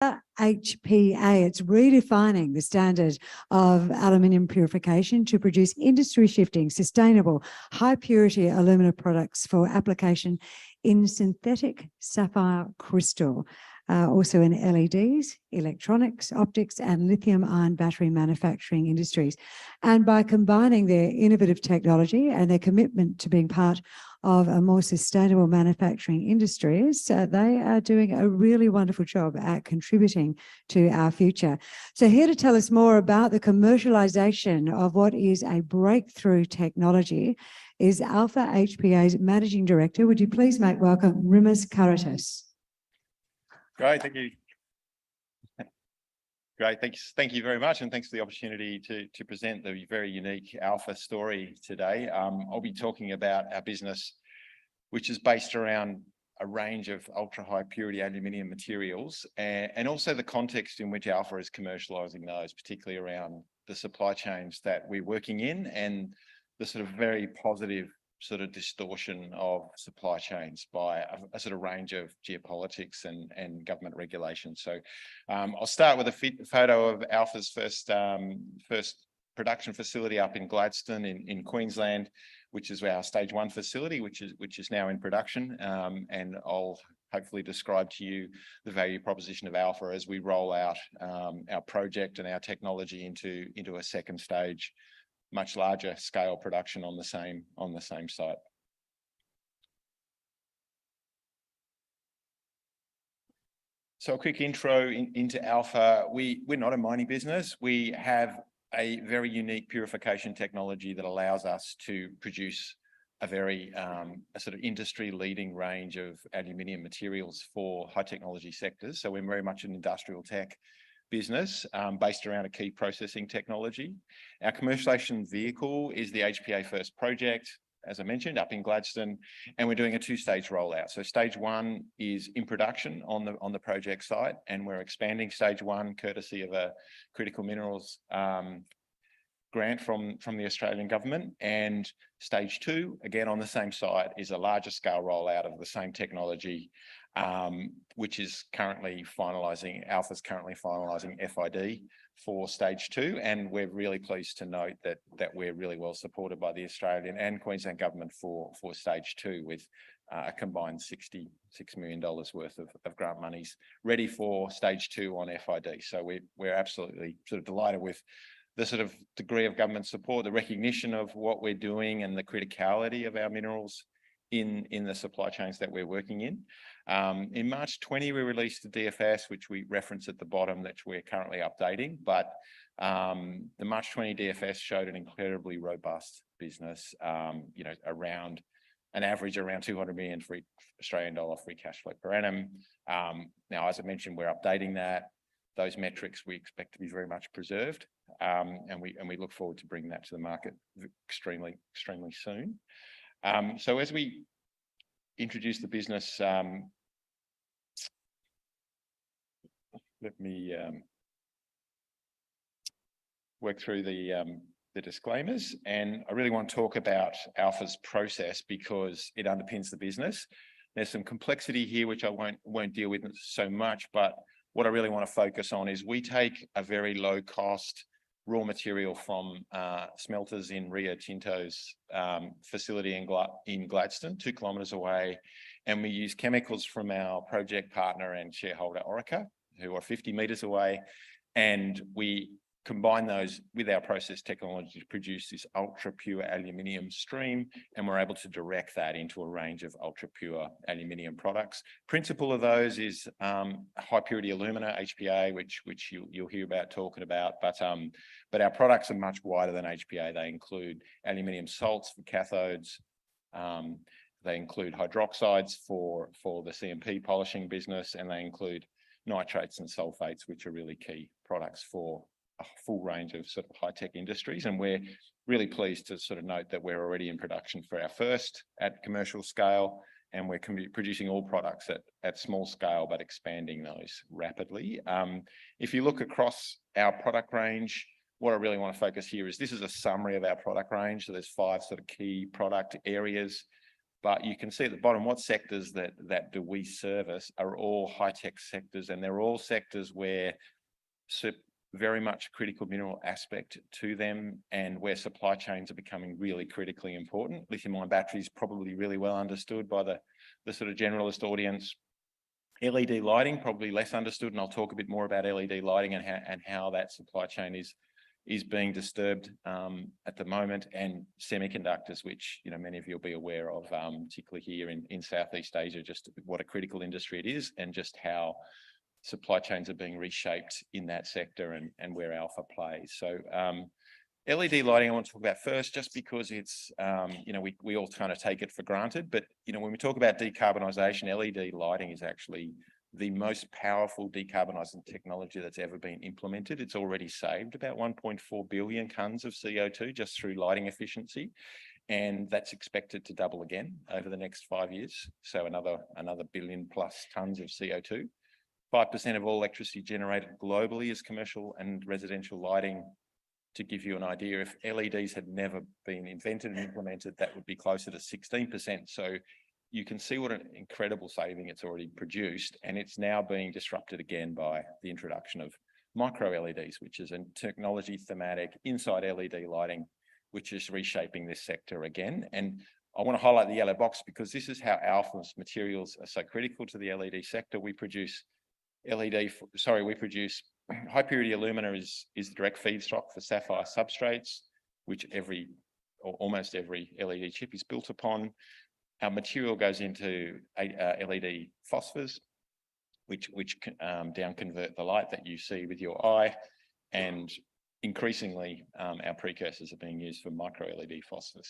HPA. It's redefining the standard of aluminium purification to produce industry-shifting, sustainable, high-purity alumina products for application in synthetic sapphire crystal, also in LEDs, electronics, optics, and lithium-ion battery manufacturing industries. And by combining their innovative technology and their commitment to being part of a more sustainable manufacturing industries, they are doing a really wonderful job at contributing to our future. So here to tell us more about the commercialization of what is a breakthrough technology is Alpha HPA's Managing Director. Would you please make welcome Rimas Kairaitis? Great, thank you. Great, thank you very much, and thanks for the opportunity to present the very unique Alpha story today. I'll be talking about our business, which is based around a range of ultra-high purity aluminium materials, and also the context in which Alpha is commercialising those, particularly around the supply chains that we're working in and the sort of very positive sort of distortion of supply chains by a sort of range of geopolitics and government regulations. So I'll start with a photo of Alpha's first production facility up in Gladstone in Queensland, which is our stage 1 facility, which is now in production. And I'll hopefully describe to you the value proposition of Alpha as we roll out our project and our technology into a second stage, much larger scale production on the same site. So a quick intro into Alpha. We're not a mining business. We have a very unique purification technology that allows us to produce a very a sort of industry leading range of aluminium materials for high technology sectors. So we're very much an industrial tech business based around a key processing technology. Our commercialization vehicle is the HPA First project, as I mentioned, up in Gladstone, and we're doing a 2-stage rollout. So stage 1 is in production on the project site, and we're expanding stage 1 courtesy of a critical minerals grant from the Australian government. And stage 2, again on the same site, is a larger scale rollout of the same technology, which is currently finalising. Alpha's currently finalising FID for stage 2, and we're really pleased to note that we're really well supported by the Australian and Queensland government for stage 2, with a combined $66 million worth of grant monies ready for stage 2 on FID. So we're absolutely sort of delighted with the sort of degree of government support, the recognition of what we're doing and the criticality of our minerals in the supply chains that we're working in. In March 20, we released the DFS, which we reference at the bottom, that we're currently updating. But the March 20 DFS showed an incredibly robust business, around an average around 200 million Australian dollar free cash flow per annum. Now, as I mentioned, we're updating that. Those metrics we expect to be very much preserved, and we look forward to bringing that to the market extremely soon. So as we introduce the business, let me work through the disclaimers. And I really want to talk about Alpha's process because it underpins the business. There's some complexity here which I won't deal with so much, but what I really want to focus on is we take a very low cost raw material from smelters in Rio Tinto's facility in Gladstone, 2 kilometres away, and we use chemicals from our project partner and shareholder Orica, who are 50 metres away, and we combine those with our process technology to produce this ultra pure aluminium stream, and we're able to direct that into a range of ultra pure aluminium products. Principle of those is high purity alumina, HPA, which you'll hear about talking about, but our products are much wider than HPA. They include aluminium salts for cathodes. They include hydroxides for the CMP polishing business, and they include nitrates and sulfates, which are really key products for a full range of sort of high-tech industries. And we're really pleased to sort of note that we're already in production for our first at commercial scale, and we're producing all products at small scale, but expanding those rapidly. If you look across our product range, what I really want to focus here is this is a summary of our product range. So there's 5 sort of key product areas. But you can see at the bottom what sectors that do we service are all high-tech sectors, and they're all sectors where very much critical mineral aspect to them, and where supply chains are becoming really critically important. Lithium-ion batteries probably really well understood by the sort of generalist audience. LED lighting probably less understood, and I'll talk a bit more about LED lighting and how that supply chain is being disturbed at the moment, and semiconductors, which many of you will be aware of, particularly here in Southeast Asia, just what a critical industry it is, and just how supply chains are being reshaped in that sector, and where Alpha plays. So LED lighting I want to talk about first, just because it's we all kind of take it for granted, but when we talk about decarbonisation, LED lighting is actually the most powerful decarbonising technology that's ever been implemented. It's already saved about 1.4 billion tonnes of CO2 just through lighting efficiency, and that's expected to double again over the next 5 years. So another billion plus tonnes of CO2. 5% of all electricity generated globally is commercial and residential lighting. To give you an idea, if LEDs had never been invented and implemented, that would be closer to 16%. So you can see what an incredible saving it's already produced, and it's now being disrupted again by the introduction of micro LEDs, which is a technology thematic inside LED lighting, which is reshaping this sector again. And I want to highlight the yellow box because this is how Alpha's materials are so critical to the LED sector. We produce high purity alumina is the direct feedstock for sapphire substrates, which almost every LED chip is built upon. Our material goes into LED phosphors, which down convert the light that you see with your eye, and increasingly our precursors are being used for micro LED phosphors.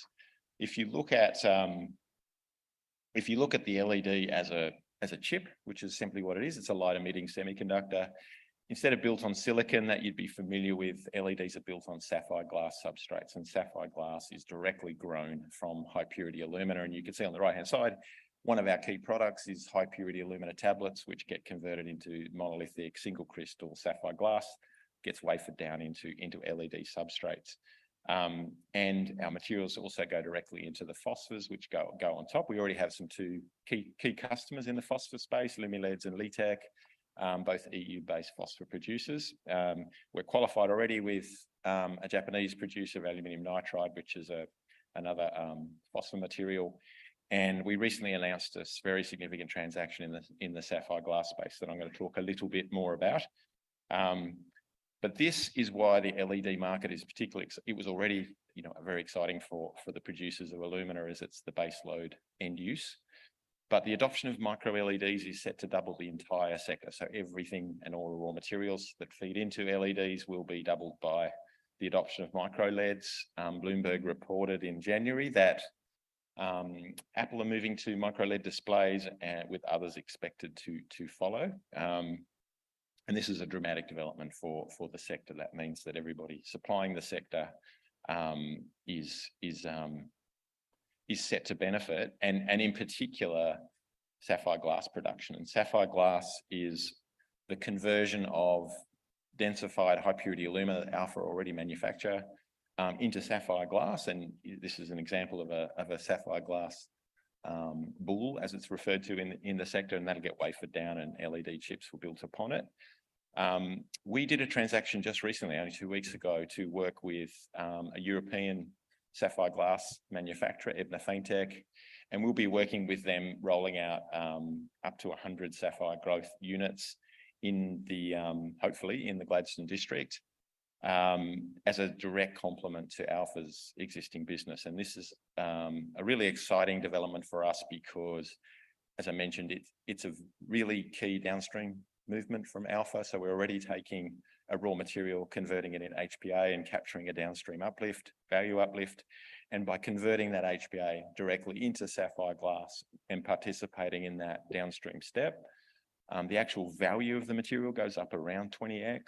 If you look at the LED as a chip, which is simply what it is, it's a light emitting semiconductor. Instead of built on silicon that you'd be familiar with, LEDs are built on sapphire glass substrates, and sapphire glass is directly grown from high purity alumina. And you can see on the right hand side, one of our key products is high purity alumina tablets, which get converted into monolithic single crystal sapphire glass, gets wafered down into LED substrates. And our materials also go directly into the phosphors, which go on top. We already have some two key customers in the phosphor space, Lumileds and Litec, both EU-based phosphor producers. We're qualified already with a Japanese producer of aluminium nitride, which is another phosphor material. And we recently announced a very significant transaction in the sapphire glass space that I'm going to talk a little bit more about. But this is why the LED market is particularly, it was already very exciting for the producers of alumina, as it's the base load end use. But the adoption of micro LEDs is set to double the entire sector. So everything and all the raw materials that feed into LEDs will be doubled by the adoption of micro LEDs. Bloomberg reported in January that Apple are moving to micro LED displays, and with others expected to follow. And this is a dramatic development for the sector. That means that everybody supplying the sector is set to benefit, and in particular, sapphire glass production. And sapphire glass is the conversion of densified high purity alumina that Alpha already manufacture into sapphire glass. And this is an example of a sapphire glass bull, as it's referred to in the sector, and that'll get wafered down and LED chips were built upon it. We did a transaction just recently, only 2 weeks ago, to work with a European sapphire glass manufacturer, Ebna Faintech, and we'll be working with them rolling out up to 100 sapphire growth units in the hopefully in the Gladstone district as a direct complement to Alpha's existing business. And this is a really exciting development for us because, as I mentioned, it's a really key downstream movement from Alpha. So we're already taking a raw material, converting it in HPA and capturing a downstream uplift, value uplift. And by converting that HPA directly into sapphire glass and participating in that downstream step, the actual value of the material goes up around 20x,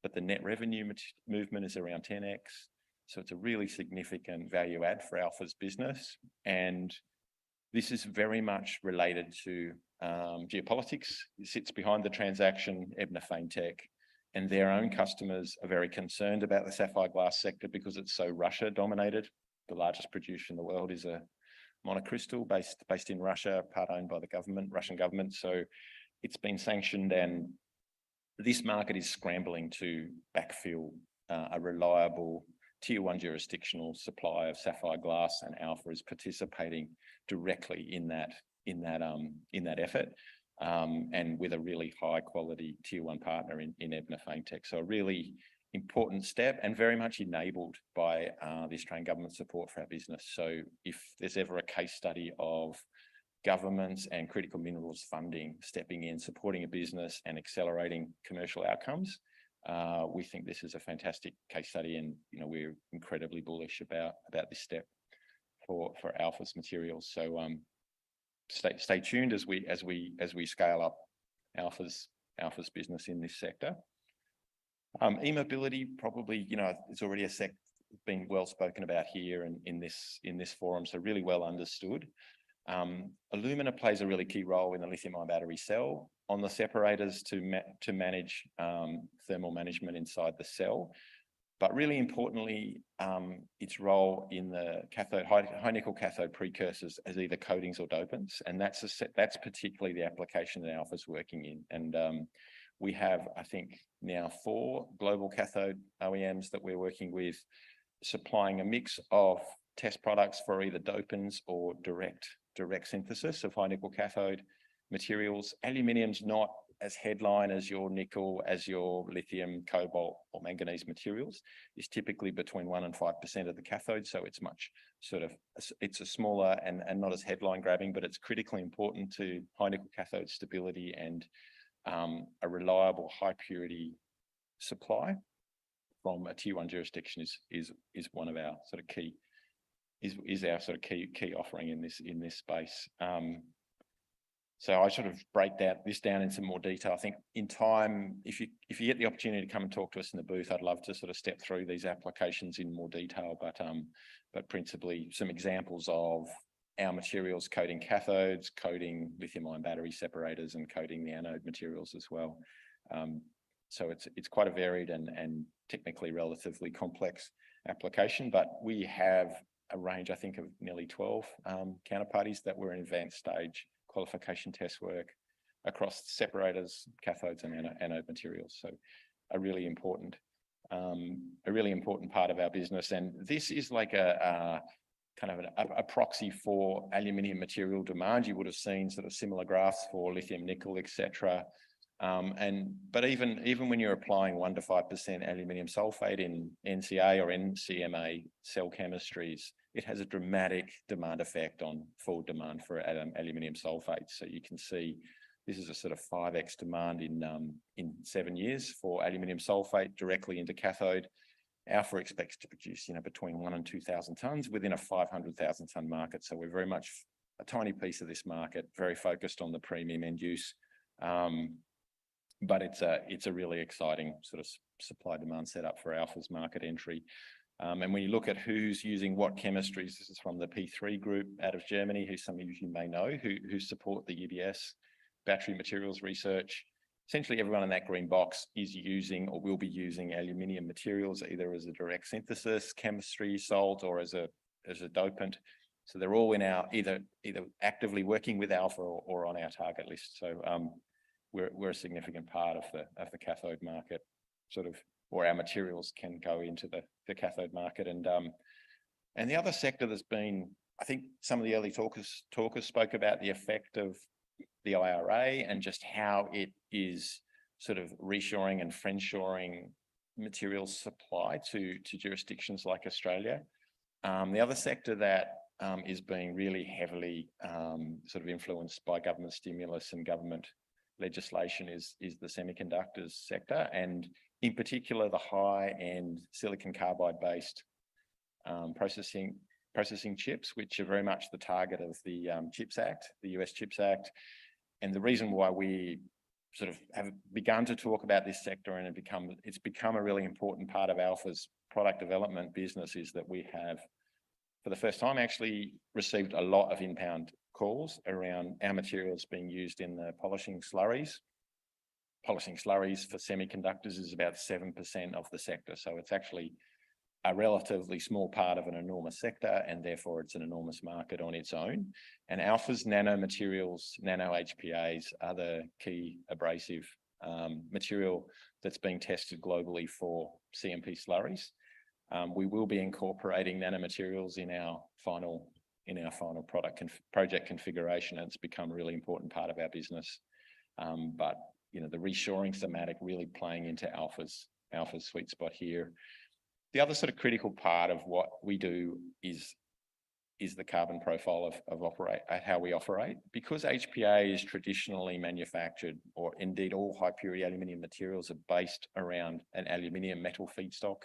but the net revenue movement is around 10x. So it's a really significant value add for Alpha's business. And this is very much related to geopolitics. It sits behind the transaction. Ebna Faintech and their own customers are very concerned about the sapphire glass sector because it's so Russia dominated. The largest producer in the world is a monocrystal based in Russia, part owned by the Russian government. So it's been sanctioned, and this market is scrambling to backfill a reliable tier one jurisdictional supply of sapphire glass, and Alpha is participating directly in that effort, and with a really high quality tier one partner in Ebner Faintech. So a really important step, and very much enabled by the Australian government support for our business. So if there's ever a case study of governments and critical minerals funding stepping in, supporting a business and accelerating commercial outcomes, we think this is a fantastic case study, and we're incredibly bullish about this step for Alpha's materials. So stay tuned as we scale up Alpha's business in this sector. E-mobility, probably, it's already a sector being well spoken about here and in this forum, so really well understood. Alumina plays a really key role in the lithium-ion battery cell, on the separators to manage thermal management inside the cell, but really importantly, its role in the high nickel cathode precursors as either coatings or dopants, and that's particularly the application that Alpha's working in. And we have, I think, now 4 global cathode OEMs that we're working with, supplying a mix of test products for either dopants or direct synthesis of high nickel cathode materials. Aluminium's not as headline as your nickel, as your lithium, cobalt or manganese materials. It's typically between 1% and 5% of the cathode, so it's much it's a smaller and not as headline grabbing, but it's critically important to high nickel cathode stability, and a reliable high purity supply from a tier one jurisdiction is one of our sort of key key offering in this space. So I sort of break this down in some more detail. I think in time, if you get the opportunity to come and talk to us in the booth, I'd love to sort of step through these applications in more detail, but principally some examples of our materials coating cathodes, coating lithium-ion battery separators, and coating the anode materials as well. So it's quite a varied and technically relatively complex application, but we have a range, I think, of nearly 12 counterparties that we're in advanced stage qualification test work across separators, cathodes and anode materials. So a really important part of our business. And this is like a kind of a proxy for aluminium material demand. You would have seen sort of similar graphs for lithium, nickel, etc. But even when you're applying 1% to 5% aluminium sulfate in NCA or NCMA cell chemistries, it has a dramatic demand effect on forward demand for aluminium sulfate. So you can see this is a sort of 5x demand in 7 years for aluminium sulfate directly into cathode. Alpha expects to produce between 1,000 and 2,000 tonnes within a 500,000 tonne market. So we're very much a tiny piece of this market, very focused on the premium end use. But it's a really exciting sort of supply demand setup for Alpha's market entry. And when you look at who's using what chemistries, this is from the P3 group out of Germany, who some of you may know, who support the UBS battery materials research. Essentially everyone in that green box is using or will be using aluminium materials, either as a direct synthesis chemistry salt or as a dopant. So they're all in our either actively working with Alpha or on our target list. So we're a significant part of the cathode market, or our materials can go into the cathode market. And the other sector that's been, I think some of the early talkers spoke about the effect of the IRA and just how it is sort of reshoring and friendshoring materials supply to jurisdictions like Australia. The other sector that is being really heavily sort of influenced by government stimulus and government legislation is the semiconductors sector, and in particular the high-end silicon carbide-based processing chips, which are very much the target of the CHIPS Act, the US CHIPS Act. And the reason why we sort of have begun to talk about this sector and it's become a really important part of Alpha's product development business is that we have, for the first time, actually received a lot of inbound calls around our materials being used in the polishing slurries. Polishing slurries for semiconductors is about 7% of the sector. So it's actually a relatively small part of an enormous sector, and therefore it's an enormous market on its own. And Alpha's nanomaterials, nano HPAs, are the key abrasive material that's being tested globally for CMP slurries. We will be incorporating nanomaterials in our final project configuration, and it's become a really important part of our business. But you know, the reshoring thematic really playing into Alpha's sweet spot here. The other sort of critical part of what we do is the carbon profile of how we operate. Because HPA is traditionally manufactured, or indeed all high purity aluminium materials are based around an aluminium metal feedstock,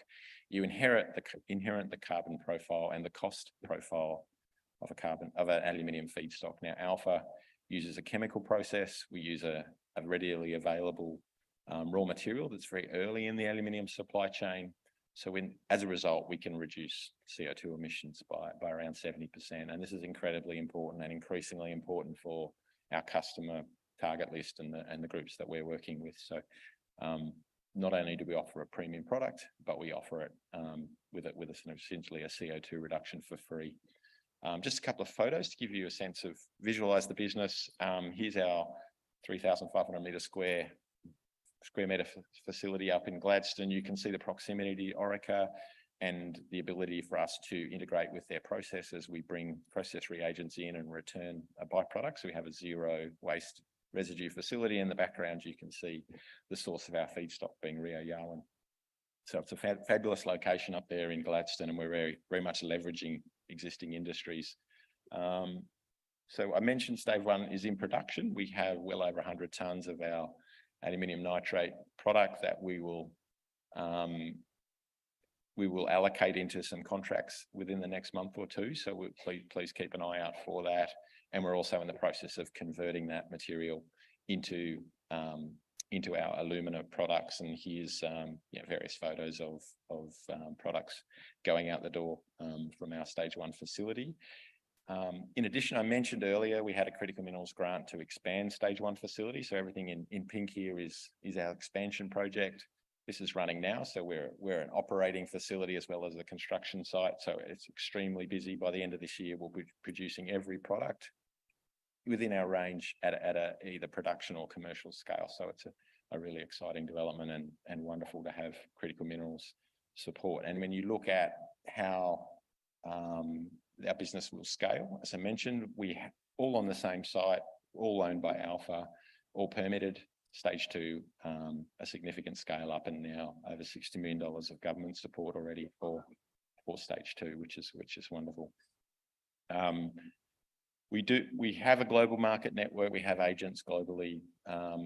you inherit the carbon profile and the cost profile of an aluminium feedstock. Now, Alpha uses a chemical process. We use a readily available raw material that's very early in the aluminium supply chain. So as a result, we can reduce CO2 emissions by around 70%. And this is incredibly important and increasingly important for our customer target list and the groups that we're working with. So not only do we offer a premium product, but we offer it with essentially a CO2 reduction for free. Just a couple of photos to give you a sense of, visualize the business. Here's our 3,500 metre square metre facility up in Gladstone. You can see the proximity to Orica and the ability for us to integrate with their processes. We bring process reagents in and return a byproduct. So we have a zero waste residue facility. In the background, you can see the source of our feedstock being Rio Yarwun. So it's a fabulous location up there in Gladstone, and we're very, very much leveraging existing industries. So I mentioned stage one is in production. We have well over 100 tonnes of our aluminium nitrate product that we will allocate into some contracts within the next month or two. So please keep an eye out for that. And we're also in the process of converting that material into our alumina products. And here's various photos of products going out the door from our stage one facility. In addition, I mentioned earlier, we had a critical minerals grant to expand stage one facility. So everything in pink here is our expansion project. This is running now. So we're an operating facility as well as a construction site. So it's extremely busy. By the end of this year, we'll be producing every product within our range at either production or commercial scale. So it's a really exciting development and wonderful to have critical minerals support. And when you look at how our business will scale, as I mentioned, we all on the same site, all owned by Alpha, all permitted. Stage two, a significant scale up, and now over $60 million of government support already for stage two, which is wonderful. We have a global market network. We have agents globally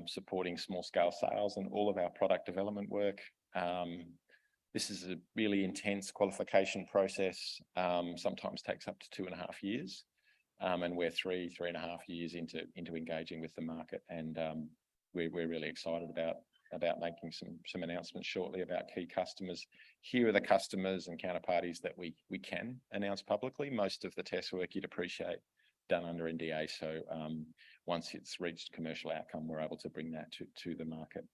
supporting small scale sales and all of our product development work. This is a really intense qualification process, sometimes takes up to 2.5 years. And we're 3.5 years into engaging with the market. And we're really excited about making some announcements shortly about key customers. Here are the customers and counterparties that we can announce publicly. Most of the test work, you'd appreciate, done under NDA. So once it's reached commercial outcome, we're able to bring that to the market.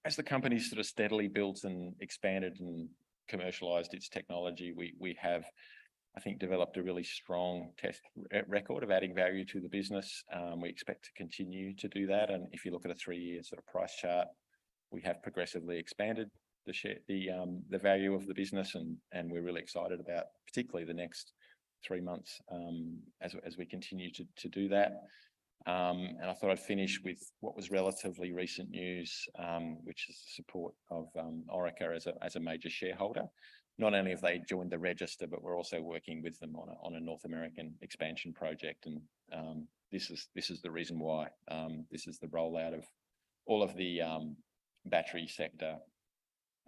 As the company sort of steadily built and expanded and commercialized its technology, we have, I think, developed a really strong test record of adding value to the business. We expect to continue to do that. And if you look at a 3-year sort of price chart, we have progressively expanded the value of the business, and we're really excited about particularly the next 3 months as we continue to do that. And I thought I'd finish with what was relatively recent news, which is the support of Orica as a major shareholder. Not only have they joined the register, but we're also working with them on a North American expansion project. And this is the reason why. This is the rollout of all of the battery sector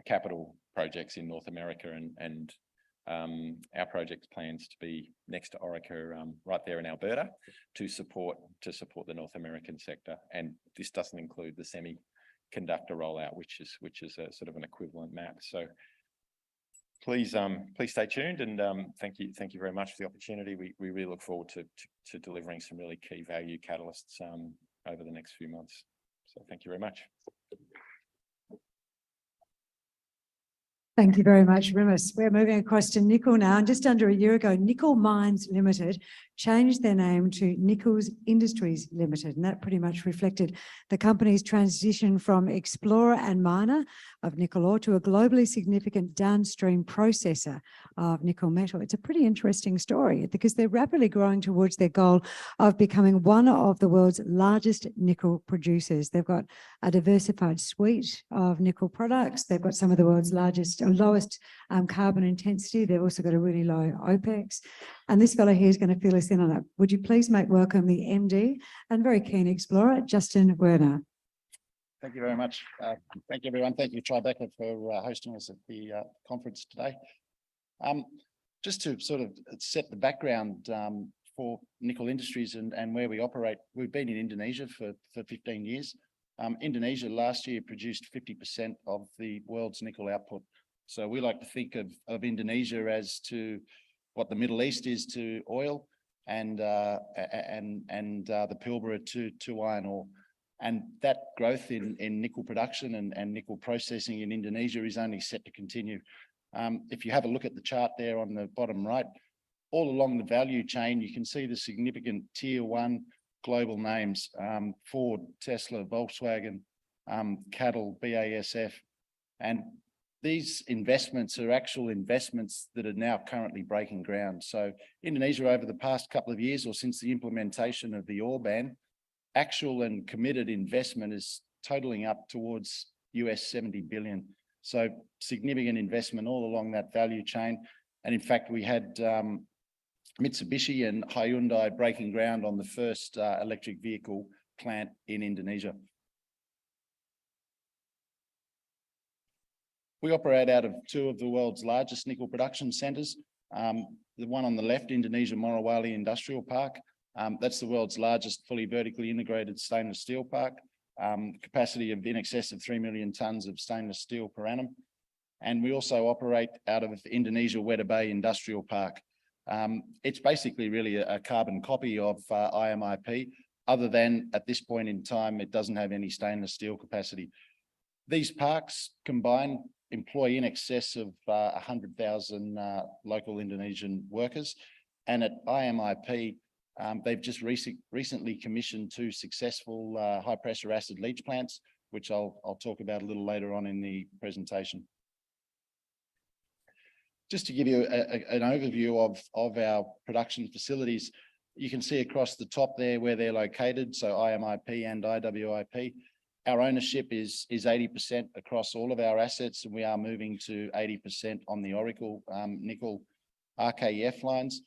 capital projects in North America, and our project plans to be next to Orica right there in Alberta to support the North American sector. And this doesn't include the semiconductor rollout, which is a sort of an equivalent map. So please stay tuned, and thank you very much for the opportunity. We really look forward to delivering some really key value catalysts over the next few months. So thank you very much. Thank you very much, Rimas. We're moving across to nickel now. And just under a year ago, Nickel Mines Ltd changed their name to Nickel Industries Ltd. And that pretty much reflected the company's transition from explorer and miner of nickel ore to a globally significant downstream processor of nickel metal. It's a pretty interesting story because they're rapidly growing towards their goal of becoming one of the world's largest nickel producers. They've got a diversified suite of nickel products. They've got some of the world's largest or lowest carbon intensity. They've also got a really low OPEX. And this fellow here is going to fill us in on it. Would you please make welcome the MD and very keen explorer, Justin Werner. Thank you very much. Thank you, everyone. Thank you, Tribeca, for hosting us at the conference today. Just to sort of set the background for Nickel Industries and where we operate, we've been in Indonesia for 15 years. Indonesia last year produced 50% of the world's nickel output. So we like to think of Indonesia as to what the Middle East is to oil and the Pilbara to iron ore. And that growth in nickel production and nickel processing in Indonesia is only set to continue. If you have a look at the chart there on the bottom right, all along the value chain, you can see the significant tier one global names, Ford, Tesla, Volkswagen, Cattle, BASF. And these investments are actual investments that are now currently breaking ground. So Indonesia over the past couple of years or since the implementation of the ore ban, actual and committed investment is totaling up towards US 70 billion. So significant investment all along that value chain. And in fact, we had Mitsubishi and Hyundai breaking ground on the first electric vehicle plant in Indonesia. We operate out of two of the world's largest nickel production centres. The one on the left, Indonesia Morowali Industrial Park. That's the world's largest fully vertically integrated stainless steel park. Capacity of in excess of 3 million tonnes of stainless steel per annum. And we also operate out of Indonesia Weda Bay Industrial Park. It's basically really a carbon copy of IMIP, other than at this point in time, it doesn't have any stainless steel capacity. These parks combined employ in excess of 100,000 local Indonesian workers. And at IMIP, they've just recently commissioned two successful high pressure acid leach plants, which I'll talk about a little later on in the presentation. Just to give you an overview of our production facilities, you can see across the top there where they're located, so IMIP and IWIP. Our ownership is 80% across all of our assets, and we are moving to 80% on the Oracle nickel RKEF lines.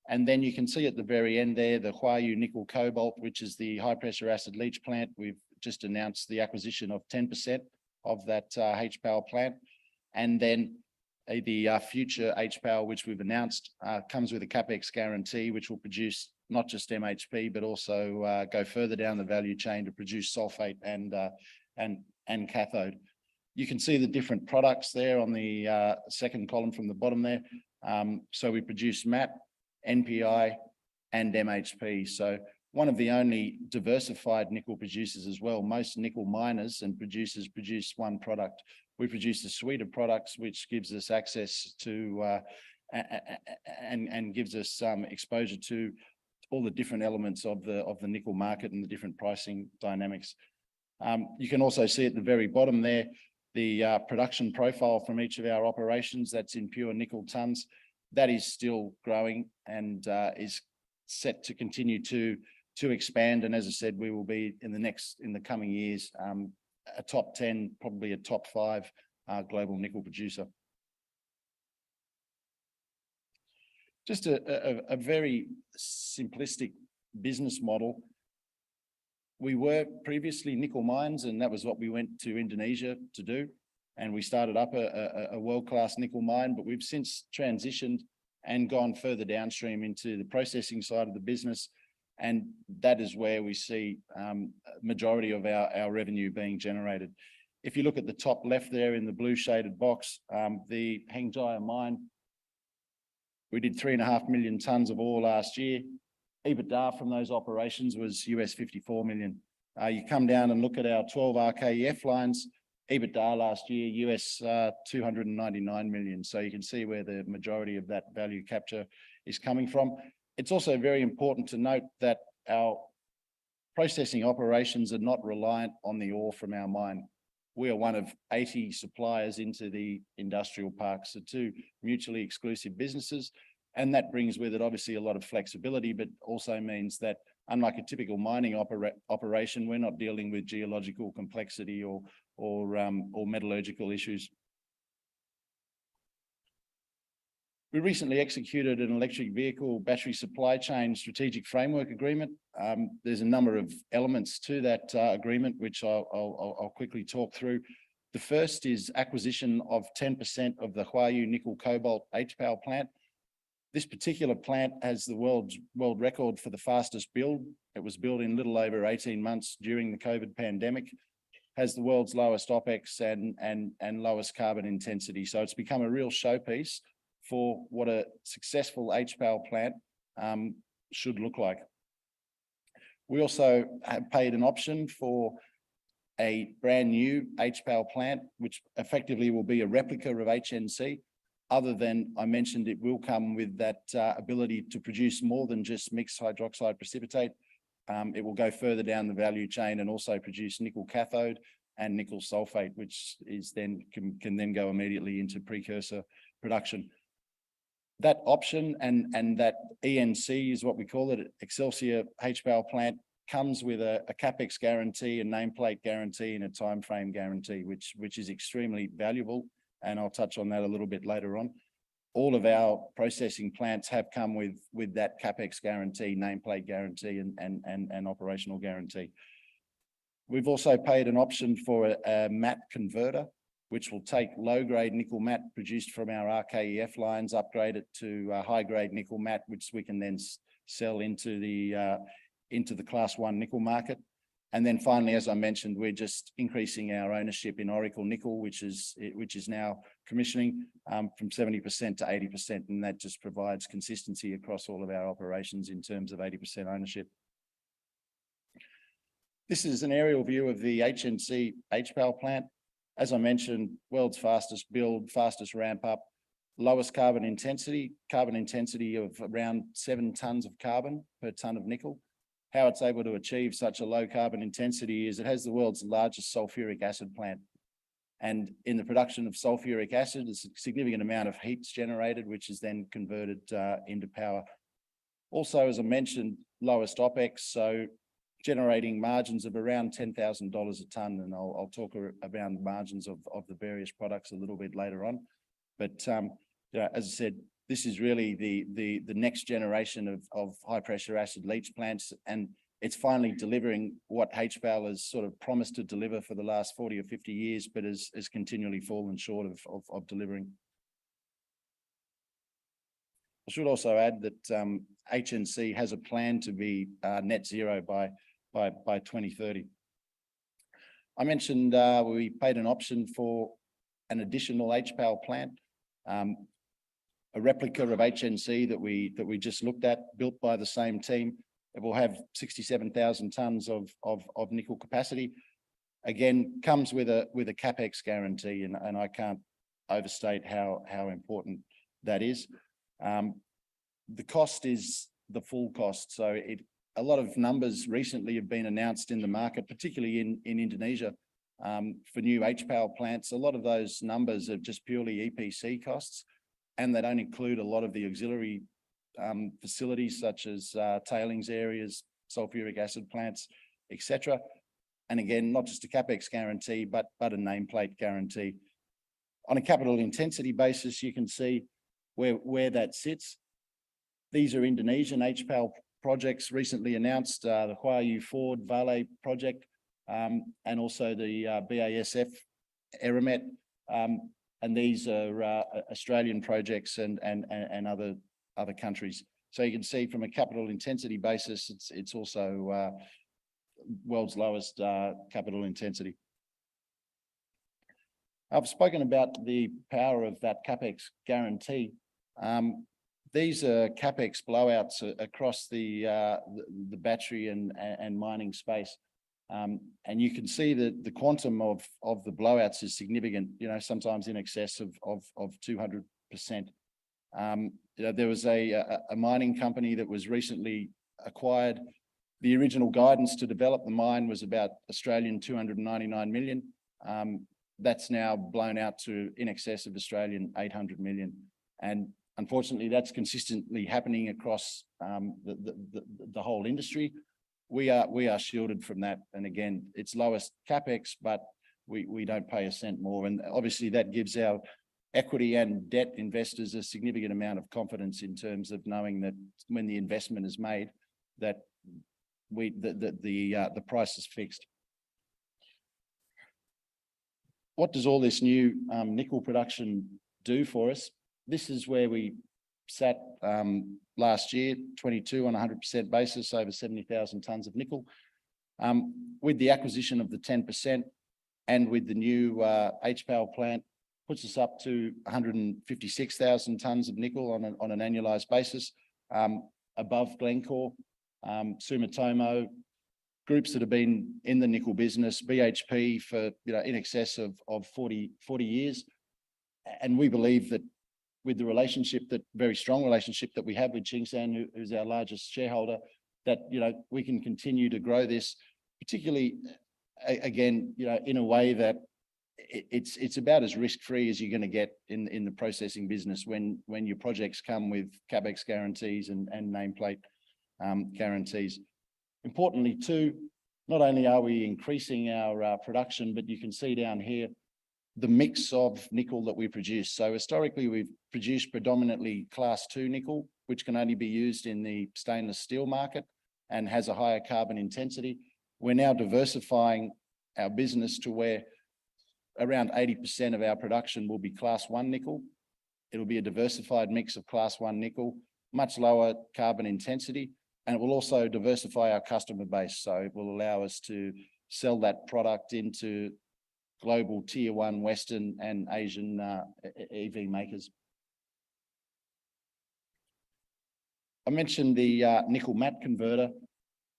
And then you can see at the very end there, the Huayu Nickel Cobalt, which is the high pressure acid leach plant. We've just announced the acquisition of 10% of that HPAL plant. And then the future HPAL, which we've announced, comes with a CapEx guarantee, which will produce not just MHP, but also go further down the value chain to produce sulfate and cathode. You can see the different products there on the second column from the bottom there. So we produce MAT, NPI, and MHP. So one of the only diversified nickel producers as well. Most nickel miners and producers produce one product. We produce a suite of products which gives us access to and gives us exposure to all the different elements of the nickel market and the different pricing dynamics. You can also see at the very bottom there the production profile from each of our operations. That's in pure nickel tonnes. That is still growing and is set to continue to expand. And as I said, we will be in the coming years a top 10, probably a top 5 global nickel producer. Just a very simplistic business model. We were previously nickel mines, and that was what we went to Indonesia to do. And we started up a world-class nickel mine, but we've since transitioned and gone further downstream into the processing side of the business. And that is where we see majority of our revenue being generated. If you look at the top left there in the blue shaded box, the Hengjaya mine, we did 3.5 million tonnes of ore last year. EBITDA from those operations was US 54 million. You come down and look at our 12 RKEF lines, EBITDA last year, US 299 million. So you can see where the majority of that value capture is coming from. It's also very important to note that our processing operations are not reliant on the ore from our mine. We are one of 80 suppliers into the industrial parks, so two mutually exclusive businesses. And that brings with it obviously a lot of flexibility, but also means that unlike a typical mining operation, we're not dealing with geological complexity or metallurgical issues. We recently executed an electric vehicle battery supply chain strategic framework agreement. There's a number of elements to that agreement, which I'll quickly talk through. The first is acquisition of 10% of the Huayu nickel cobalt HPAL plant. This particular plant has the world record for the fastest build. It was built in a little over 18 months during the COVID pandemic, has the world's lowest OPEX and lowest carbon intensity. So it's become a real showpiece for what a successful HPAL plant should look like. We also have paid an option for a brand new HPAL plant, which effectively will be a replica of HNC. Other than I mentioned, it will come with that ability to produce more than just mixed hydroxide precipitate. It will go further down the value chain and also produce nickel cathode and nickel sulfate, which is then can then go immediately into precursor production. That option and that ENC is what we call it, Excelsior HPAL plant, comes with a capex guarantee, a nameplate guarantee, and a timeframe guarantee, which is extremely valuable. And I'll touch on that a little bit later on. All of our processing plants have come with that capex guarantee, nameplate guarantee, and operational guarantee. We've also paid an option for a matte converter, which will take low-grade nickel matte produced from our RKEF lines, upgrade it to high-grade nickel matte, which we can then sell into the Class 1 nickel market. And then finally, as I mentioned, we're just increasing our ownership in Oracle Nickel, which is now commissioning from 70% to 80%, and that just provides consistency across all of our operations in terms of 80% ownership. This is an aerial view of the HNC HPAL plant. As I mentioned, world's fastest build, fastest ramp up, lowest carbon intensity of around 7 tons of carbon per ton of nickel. How it's able to achieve such a low carbon intensity is it has the world's largest sulfuric acid plant. And in the production of sulfuric acid, there's a significant amount of heat's generated, which is then converted into power. Also, as I mentioned, lowest OPEX, so generating margins of around $10,000 a tonne, and I'll talk about the margins of the various products a little bit later on. But as I said, this is really the next generation of high pressure acid leach plants, and it's finally delivering what HPAL has sort of promised to deliver for the last 40 or 50 years, but has continually fallen short of delivering. I should also add that HNC has a plan to be net zero by 2030. I mentioned we paid an option for an additional HPAL plant, a replica of HNC that we just looked at, built by the same team. It will have 67,000 tonnes of nickel capacity. Again, comes with a capex guarantee, and I can't overstate how important that is. The cost is the full cost, so a lot of numbers recently have been announced in the market, particularly in Indonesia, for new HPAL plants. A lot of those numbers are just purely EPC costs, and they don't include a lot of the auxiliary facilities such as tailings areas, sulfuric acid plants, etc. And again, not just a capex guarantee, but a nameplate guarantee. On a capital intensity basis, you can see where that sits. These are Indonesian HPAL projects recently announced, the Huayu Ford Vale project, and also the BASF Eramet. And these are Australian projects and other countries. So you can see from a capital intensity basis, it's also world's lowest capital intensity. I've spoken about the power of that capex guarantee. These are capex blowouts across the battery and mining space. And you can see that the quantum of the blowouts is significant, sometimes in excess of 200%. There was a mining company that was recently acquired. The original guidance to develop the mine was about Australian 299 million. That's now blown out to in excess of Australian 800 million. And unfortunately, that's consistently happening across the whole industry. We are shielded from that. And again, it's lowest CapEx, but we don't pay a cent more. And obviously that gives our equity and debt investors a significant amount of confidence in terms of knowing that when the investment is made, that the price is fixed. What does all this new nickel production do for us? This is where we sat last year, 22 on a 100% basis, over 70,000 tonnes of nickel. With the acquisition of the 10% and with the new HPAL plant, puts us up to 156,000 tonnes of nickel on an annualised basis, above Glencore, Sumitomo, groups that have been in the nickel business, BHP for in excess of 40 years. And we believe that with the relationship, that very strong relationship that we have with Tsingshan, who's our largest shareholder, that we can continue to grow this, particularly again, in a way that it's about as risk-free as you're going to get in the processing business when your projects come with CapEx guarantees and nameplate guarantees. Importantly too, not only are we increasing our production, but you can see down here the mix of nickel that we produce. So historically, we've produced predominantly class 2 nickel, which can only be used in the stainless steel market and has a higher carbon intensity. We're now diversifying our business to where around 80% of our production will be class 1 nickel. It'll be a diversified mix of class 1 nickel, much lower carbon intensity, and it will also diversify our customer base. So it will allow us to sell that product into global tier 1 Western and Asian EV makers. I mentioned the nickel matte converter,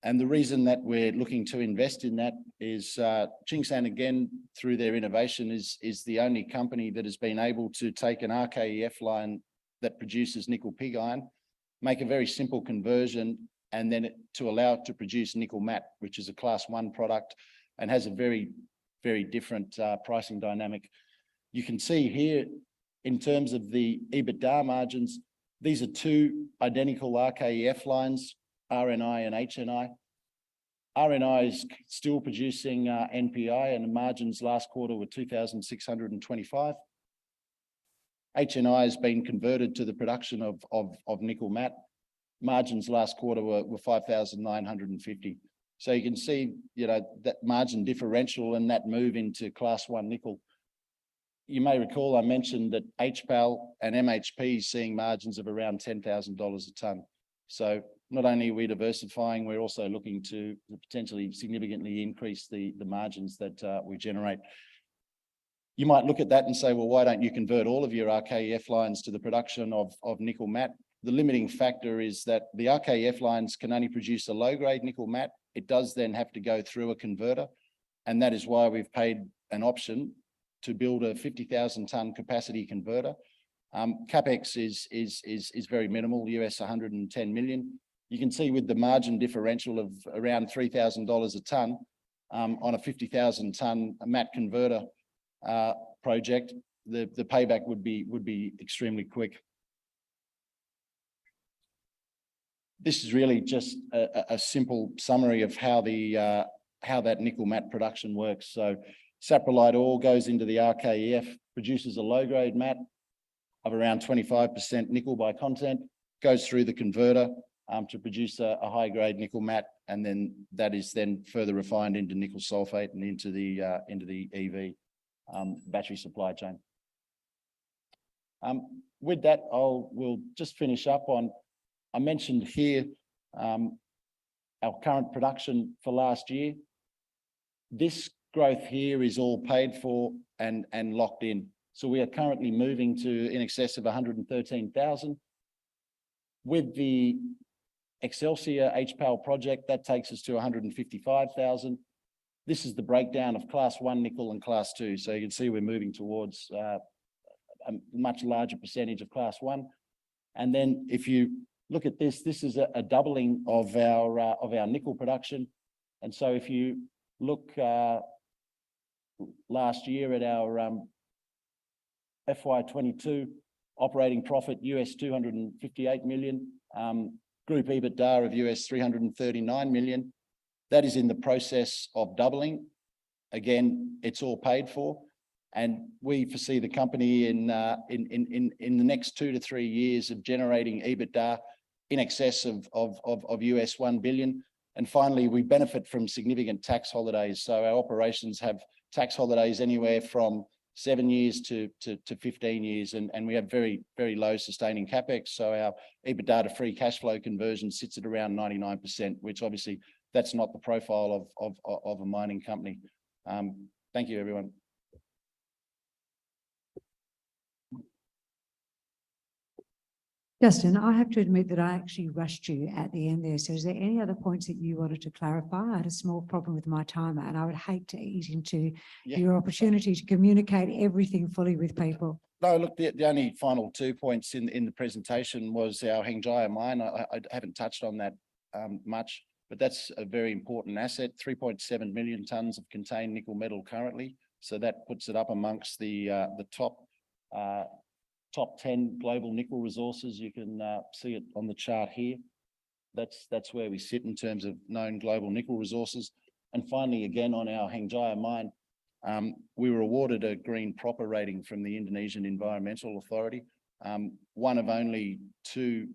and the reason that we're looking to invest in that is Tsingshan, again, through their innovation, is the only company that has been able to take an RKEF line that produces nickel pig iron, make a very simple conversion, and then to allow it to produce nickel matte, which is a class 1 product and has a very, very different pricing dynamic. You can see here, in terms of the EBITDA margins, these are two identical RKEF lines, RNI and HNI. RNI is still producing NPI, and the margins last quarter were 2,625. HNI has been converted to the production of nickel matte. Margins last quarter were 5,950. So you can see, that margin differential and that move into class 1 nickel. You may recall I mentioned that HPAL and MHP is seeing margins of around $10,000 a tonne. So not only are we diversifying, we're also looking to potentially significantly increase the margins that we generate. You might look at that and say, well, why don't you convert all of your RKEF lines to the production of nickel matte? The limiting factor is that the RKEF lines can only produce a low-grade nickel matte. It does then have to go through a converter, and that is why we've paid an option to build a 50,000 tonne capacity converter. CapEx is very minimal, US 110 million. You can see with the margin differential of around $3,000 a tonne on a 50,000 tonne matte converter project, the payback would be extremely quick. This is really just a simple summary of how that nickel matte production works. So saprolite ore goes into the RKEF, produces a low-grade matte of around 25% nickel by content, goes through the converter to produce a high-grade nickel matte, and then that is then further refined into nickel sulfate and into the EV battery supply chain. With that, we'll just finish up on. I mentioned here our current production for last year. This growth here is all paid for and locked in. So we are currently moving to in excess of 113,000. With the Excelsior HPAL project, that takes us to 155,000. this is the breakdown of class 1 nickel and class 2. So you can see we're moving towards a much larger percentage of class 1. And then if you look at this, this is a doubling of our nickel production. And so if you look last year at our FY22 operating profit US $258 million, group EBITDA of US $339 million. That is in the process of doubling. Again, it's all paid for. And we foresee the company in the next 2 to 3 years of generating EBITDA in excess of US $1 billion. And finally, we benefit from significant tax holidays. So our operations have tax holidays anywhere from 7 years to 15 years. And we have very, very low sustaining CapEx. So our EBITDA to free cash flow conversion sits at around 99%, which obviously that's not the profile of a mining company. Thank you, everyone. Justin, I have to admit that I actually rushed you at the end there. So is there any other points that you wanted to clarify? I had a small problem with my timer and I would hate to eat into your opportunity to communicate everything fully with people. No, look, the only final 2 points in the presentation was our Hengjaya mine. I haven't touched on that much, but that's a very important asset, 3.7 million tonnes of contained nickel metal currently. So that puts it up amongst the top 10 global nickel resources. You can see it on the chart here. That's where we sit in terms of known global nickel resources. And finally, again, on our Hengjaya mine, we were awarded a Green Proper rating from the Indonesian Environmental Authority, one of only 2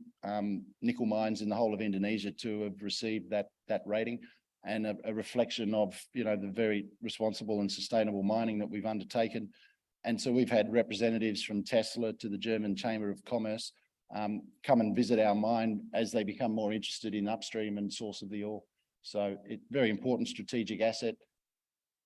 nickel mines in the whole of Indonesia to have received that rating, and a reflection of the very responsible and sustainable mining that we've undertaken. And so we've had representatives from Tesla to the German Chamber of Commerce come and visit our mine as they become more interested in upstream and source of the ore. So it's very important strategic asset.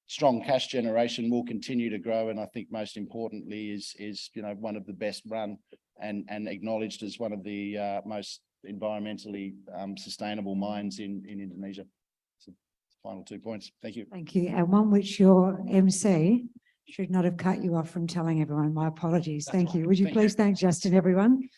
Strong cash generation will continue to grow, and I think most importantly is one of the best run and acknowledged as one of the most environmentally sustainable mines in Indonesia. So final 2 points. Thank you. Thank you. And one which your MC should not have cut you off from telling everyone. My apologies. Thank you. Would you please thank Justin, everyone?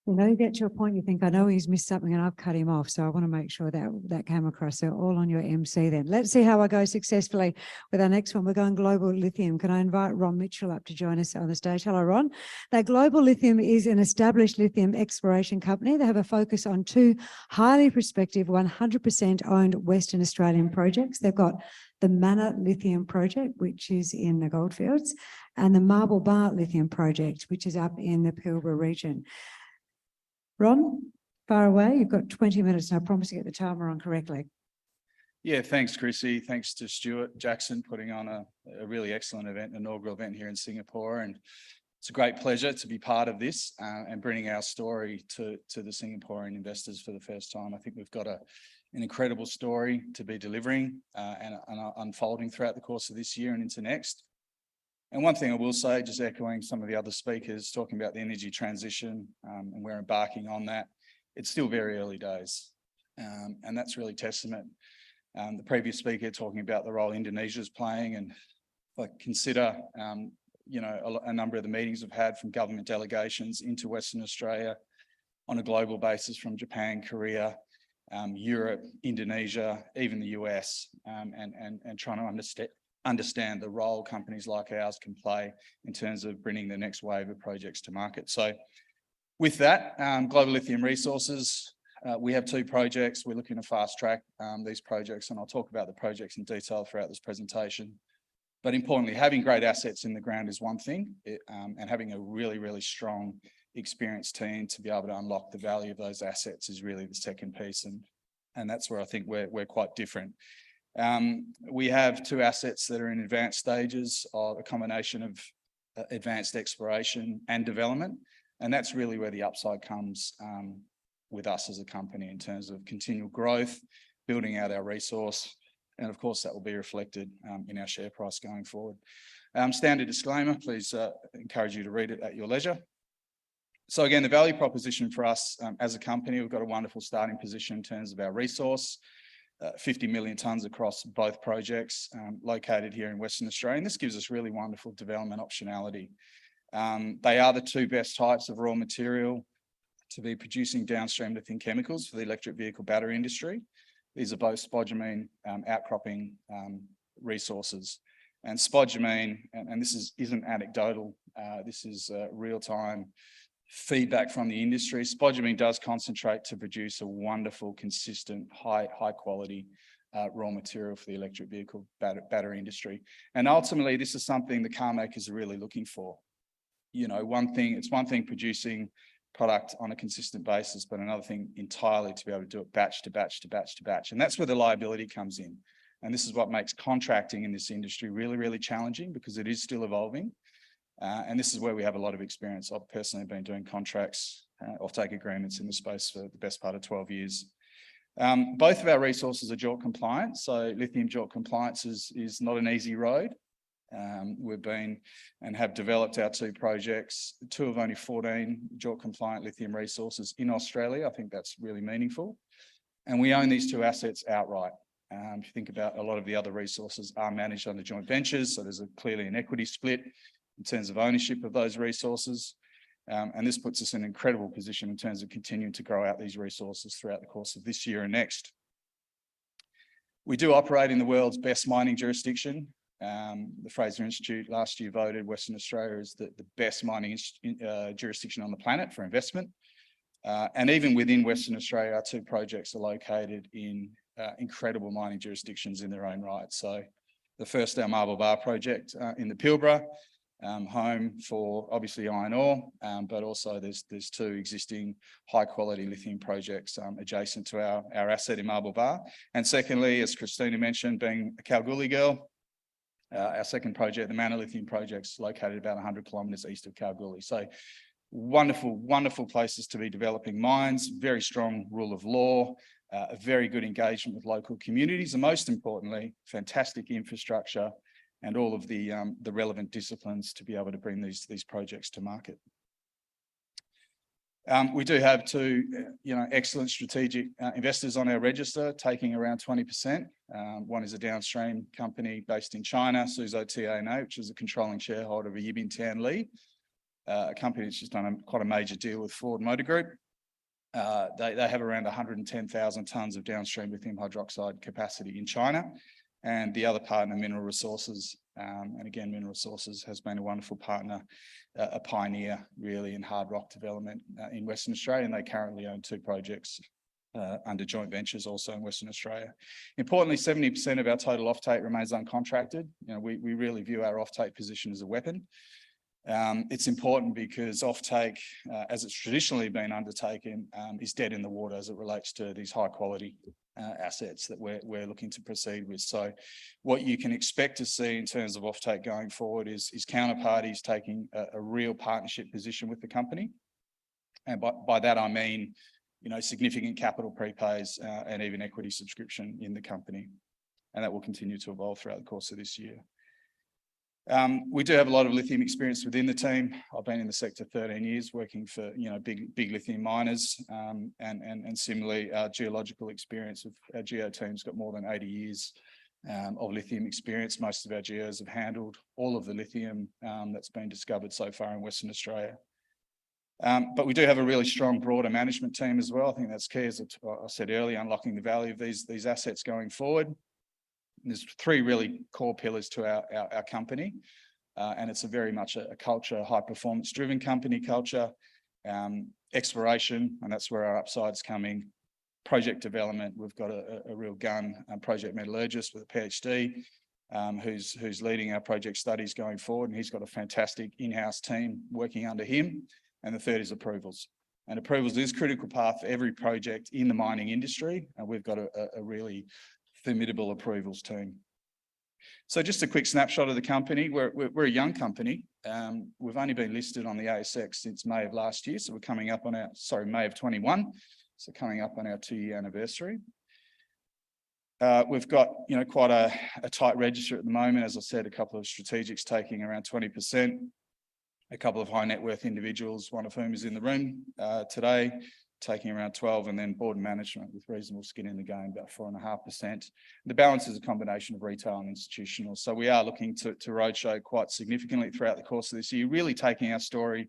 You get to a point you think, I know he's missed something and I've cut him off. So I want to make sure that came across. So all on your MC then. Let's see how I go successfully with our next one. We're going Global Lithium. Can I invite Ron Mitchell up to join us on the stage? Hello, Ron. Now, Global Lithium is an established lithium exploration company. They have a focus on 2 highly prospective, 100% owned Western Australian projects. They've got the Mana Lithium project, which is in the Goldfields, and the Marble Bar Lithium project, which is up in the Pilbara region. Ron, far away. You've got 20 minutes and I promise to get the timer on correctly. Yeah, thanks, Chrissy. Thanks to Stuart Jackson putting on a really excellent event, inaugural event here in Singapore. And it's a great pleasure to be part of this and bringing our story to the Singaporean investors for the first time. I think we've got an incredible story to be delivering and unfolding throughout the course of this year and into next. And one thing I will say, just echoing some of the other speakers talking about the energy transition, and we're embarking on that, it's still very early days. And that's really testament. The previous speaker talking about the role Indonesia is playing, and if I consider, a number of the meetings we've had from government delegations into Western Australia on a global basis from Japan, Korea, Europe, Indonesia, even the US, and trying to understand the role companies like ours can play in terms of bringing the next wave of projects to market. So with that, Global Lithium Resources, we have 2 projects. We're looking to fast track these projects, and I'll talk about the projects in detail throughout this presentation. But importantly, having great assets in the ground is one thing, and having a really, really strong, experienced team to be able to unlock the value of those assets is really the second piece, and that's where I think we're quite different. We have 2 assets that are in advanced stages of a combination of advanced exploration and development, and that's really where the upside comes with us as a company in terms of continual growth, building out our resource, and of course that will be reflected in our share price going forward. Standard disclaimer, please encourage you to read it at your leisure. So again, the value proposition for us as a company, we've got a wonderful starting position in terms of our resource, 50 million tonnes across both projects located here in Western Australia. And this gives us really wonderful development optionality. They are the two best types of raw material to be producing downstream lithium chemicals for the electric vehicle battery industry. These are both spodumene outcropping resources. And spodumene, and this isn't anecdotal, this is real-time feedback from the industry. Spodumene does concentrate to produce a wonderful, consistent, high quality raw material for the electric vehicle battery industry. And ultimately, this is something the car makers are really looking for. You know, it's one thing producing product on a consistent basis, but another thing entirely to be able to do it batch to batch to batch to batch. And that's where the liability comes in. And this is what makes contracting in this industry really, really challenging, because it is still evolving. And this is where we have a lot of experience. I've personally been doing contracts, offtake agreements in the space for the best part of 12 years. Both of our resources are JORC compliant. So lithium JORC compliance is not an easy road. We've been and have developed our two projects, two of only 14 JORC compliant lithium resources in Australia. I think that's really meaningful. And we own these two assets outright. If you think about, a lot of the other resources are managed under joint ventures. So there's clearly an equity split in terms of ownership of those resources. And this puts us in an incredible position in terms of continuing to grow out these resources throughout the course of this year and next. We do operate in the world's best mining jurisdiction. The Fraser Institute last year voted Western Australia as the best mining jurisdiction on the planet for investment. And even within Western Australia, our two projects are located in incredible mining jurisdictions in their own right. So the first, our Marble Bar project in the Pilbara, home for obviously iron ore, but also there's two existing high quality lithium projects adjacent to our asset in Marble Bar. And secondly, as Christina mentioned, being a Kalgoorlie girl, our second project, the Mana Lithium project's located about 100 kilometres east of Kalgoorlie. So wonderful, wonderful places to be developing mines, very strong rule of law, a very good engagement with local communities, and most importantly, fantastic infrastructure and all of the relevant disciplines to be able to bring these projects to market. We do have two, excellent strategic investors on our register, taking around 20%. One is a downstream company based in China, Suzhou TANA, which is a controlling shareholder of Stanley, a company that's just done quite a major deal with Ford Motor Group. They have around 110,000 tonnes of downstream lithium hydroxide capacity in China. And the other partner, Mineral Resources, and again, Mineral Resources has been a wonderful partner, a pioneer really in hard rock development in Western Australia, and they currently own two projects under joint ventures also in Western Australia. Importantly, 70% of our total offtake remains uncontracted. We really view our offtake position as a weapon. It's important because offtake, as it's traditionally been undertaken, is dead in the water as it relates to these high quality assets that we're looking to proceed with. So what you can expect to see in terms of offtake going forward is counterparties taking a real partnership position with the company. And by that I mean, significant capital prepays and even equity subscription in the company. And that will continue to evolve throughout the course of this year. We do have a lot of lithium experience within the team. I've been in the sector 13 years working for big lithium miners, and similarly our geological experience with our geo team's got more than 80 years of lithium experience. Most of our geos have handled all of the lithium that's been discovered so far in Western Australia. But we do have a really strong broader management team as well. I think that's key, as I said earlier, unlocking the value of these assets going forward. There's three really core pillars to our company, and it's very much a culture, high performance driven company culture, exploration, and that's where our upside's coming. Project development, we've got a real gun project metallurgist with a PhD who's leading our project studies going forward, and he's got a fantastic in-house team working under him. And the third is approvals. And approvals is a critical path for every project in the mining industry, and we've got a really formidable approvals team. So just a quick snapshot of the company. We're a young company. We've only been listed on the ASX since May of last year. So we're coming up on May of 21. So coming up on our 2-year anniversary. We've got, quite a tight register at the moment. As I said, a couple of strategics taking around 20%. a couple of high net worth individuals, one of whom is in the room today, taking around 12, and then board and management with reasonable skin in the game, about 4.5%. The balance is a combination of retail and institutional. So we are looking to roadshow quite significantly throughout the course of this year, really taking our story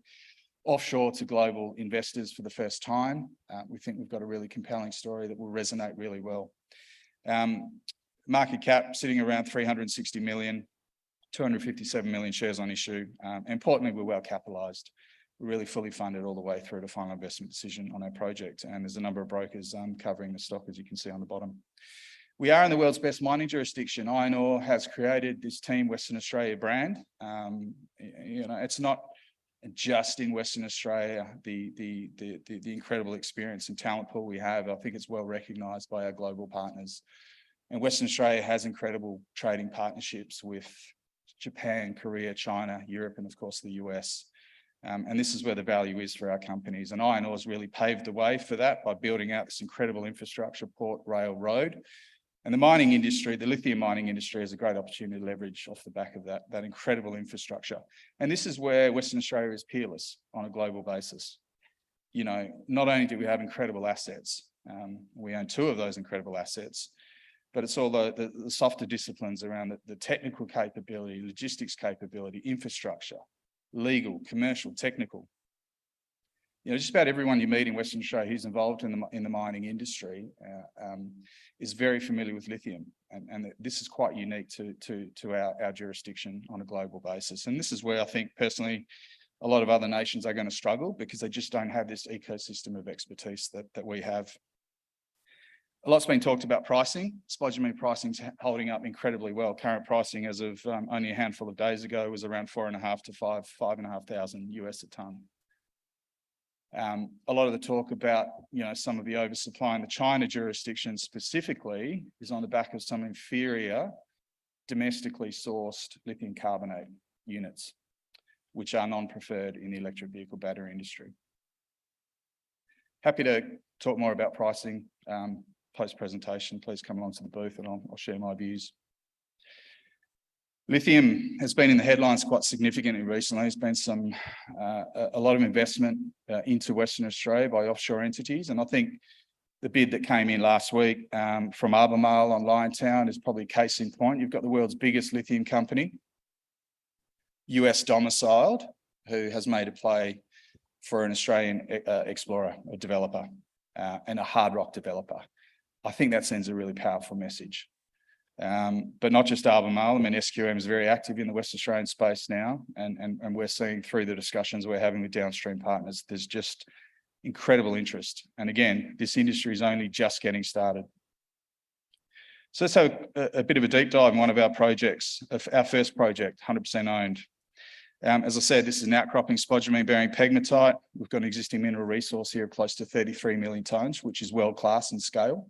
offshore to global investors for the first time. We think we've got a really compelling story that will resonate really well. Market cap sitting around 360 million, 257 million shares on issue. Importantly, we're well capitalised. We're really fully funded all the way through to final investment decision on our project. And there's a number of brokers covering the stock, as you can see on the bottom. We are in the world's best mining jurisdiction. Iron ore has created this Team Western Australia brand. It's not just in Western Australia, the incredible experience and talent pool we have. I think it's well recognised by our global partners. And Western Australia has incredible trading partnerships with Japan, Korea, China, Europe, and of course the US. And this is where the value is for our companies. And iron ore has really paved the way for that by building out this incredible infrastructure, port, rail, road. And the mining industry, the lithium mining industry, has a great opportunity to leverage off the back of that incredible infrastructure. And this is where Western Australia is peerless on a global basis. Not only do we have incredible assets, we own 2 of those incredible assets, but it's all the softer disciplines around the technical capability, logistics capability, infrastructure, legal, commercial, technical. Just about everyone you meet in Western Australia who's involved in the mining industry is very familiar with lithium, and this is quite unique to our jurisdiction on a global basis. And this is where I think personally a lot of other nations are going to struggle, because they just don't have this ecosystem of expertise that we have. A lot's been talked about pricing. Spodumene pricing's holding up incredibly well. Current pricing as of only a handful of days ago was around $4,500 to $5,500 US a tonne. A lot of the talk about, some of the oversupply in the China jurisdiction specifically is on the back of some inferior domestically sourced lithium carbonate units, which are non-preferred in the electric vehicle battery industry. Happy to talk more about pricing post-presentation. Please come along to the booth and I'll share my views. Lithium has been in the headlines quite significantly recently. There's been a lot of investment into Western Australia by offshore entities. And I think the bid that came in last week from Albemarle on Liontown is probably case in point. You've got the world's biggest lithium company, US domiciled, who has made a play for an Australian explorer, a developer, and a hard rock developer. I think that sends a really powerful message. But not just Albemarle. SQM is very active in the West Australian space now, and we're seeing through the discussions we're having with downstream partners, there's just incredible interest. And again, this industry is only just getting started. So let's have a bit of a deep dive in one of our projects, our first project, 100% owned. As I said, this is an outcropping spodumene-bearing pegmatite. We've got an existing mineral resource here of close to 33 million tonnes, which is world-class in scale.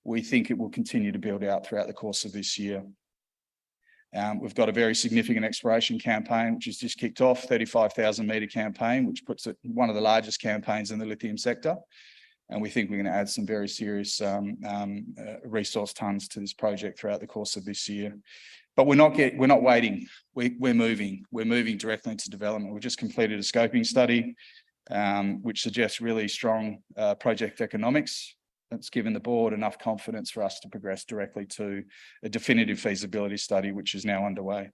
We think it will continue to build out throughout the course of this year. We've got a very significant exploration campaign, which has just kicked off, 35,000 metre campaign, which puts it one of the largest campaigns in the lithium sector. And we think we're going to add some very serious resource tonnes to this project throughout the course of this year. But we're not waiting. We're moving. We're moving directly into development. We've just completed a scoping study, which suggests really strong project economics. That's given the board enough confidence for us to progress directly to a definitive feasibility study, which is now underway.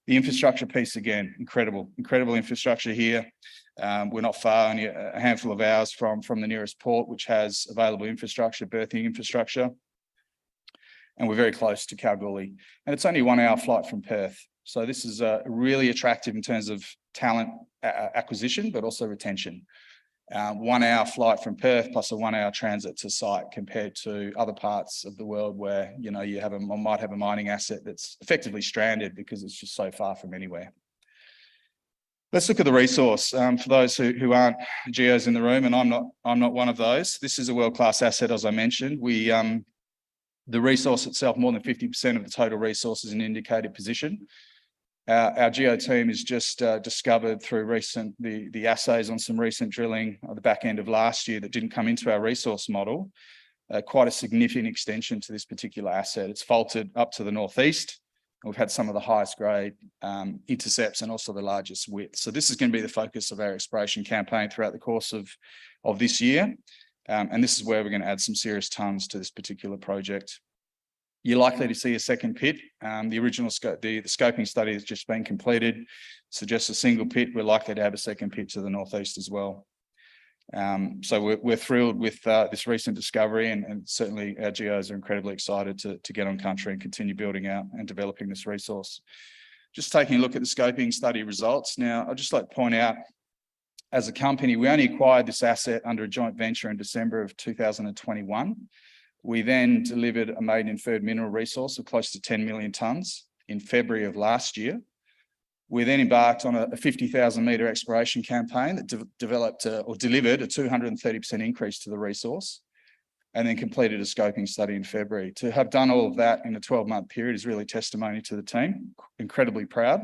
The infrastructure piece, again, incredible infrastructure here. We're not far, only a handful of hours from the nearest port, which has available infrastructure, berthing infrastructure. And we're very close to Kalgoorlie. And it's only a 1 hour flight from Perth. So this is really attractive in terms of talent acquisition, but also retention. 1 hour flight from Perth plus a 1 hour transit to site, compared to other parts of the world where you might have a mining asset that's effectively stranded because it's just so far from anywhere. Let's look at the resource. For those who aren't geos in the room, and I'm not one of those, this is a world-class asset, as I mentioned. The resource itself, more than 50% of the total resource is in indicated position. Our geo team has just discovered through the assays on some recent drilling at the back end of last year that didn't come into our resource model, quite a significant extension to this particular asset. It's faulted up to the northeast, We've had some of the highest grade intercepts and also the largest width. So this is going to be the focus of our exploration campaign throughout the course of this year. And this is where we're going to add some serious tons to this particular project. You're likely to see a second pit. The original the scoping study has just been completed, suggests a single pit. We're likely to have a second pit to the northeast as well. So we're thrilled with this recent discovery, and certainly our geos are incredibly excited to get on country and continue building out and developing this resource. Just taking a look at the scoping study results. Now, I'd just like to point out, as a company, we only acquired this asset under a joint venture in December of 2021. We then delivered a maiden inferred mineral resource of close to 10 million tonnes in February of last year. We then embarked on a 50,000 metre exploration campaign that delivered a 230% increase to the resource, and then completed a scoping study in February. To have done all of that in a 12-month period is really testimony to the team. Incredibly proud.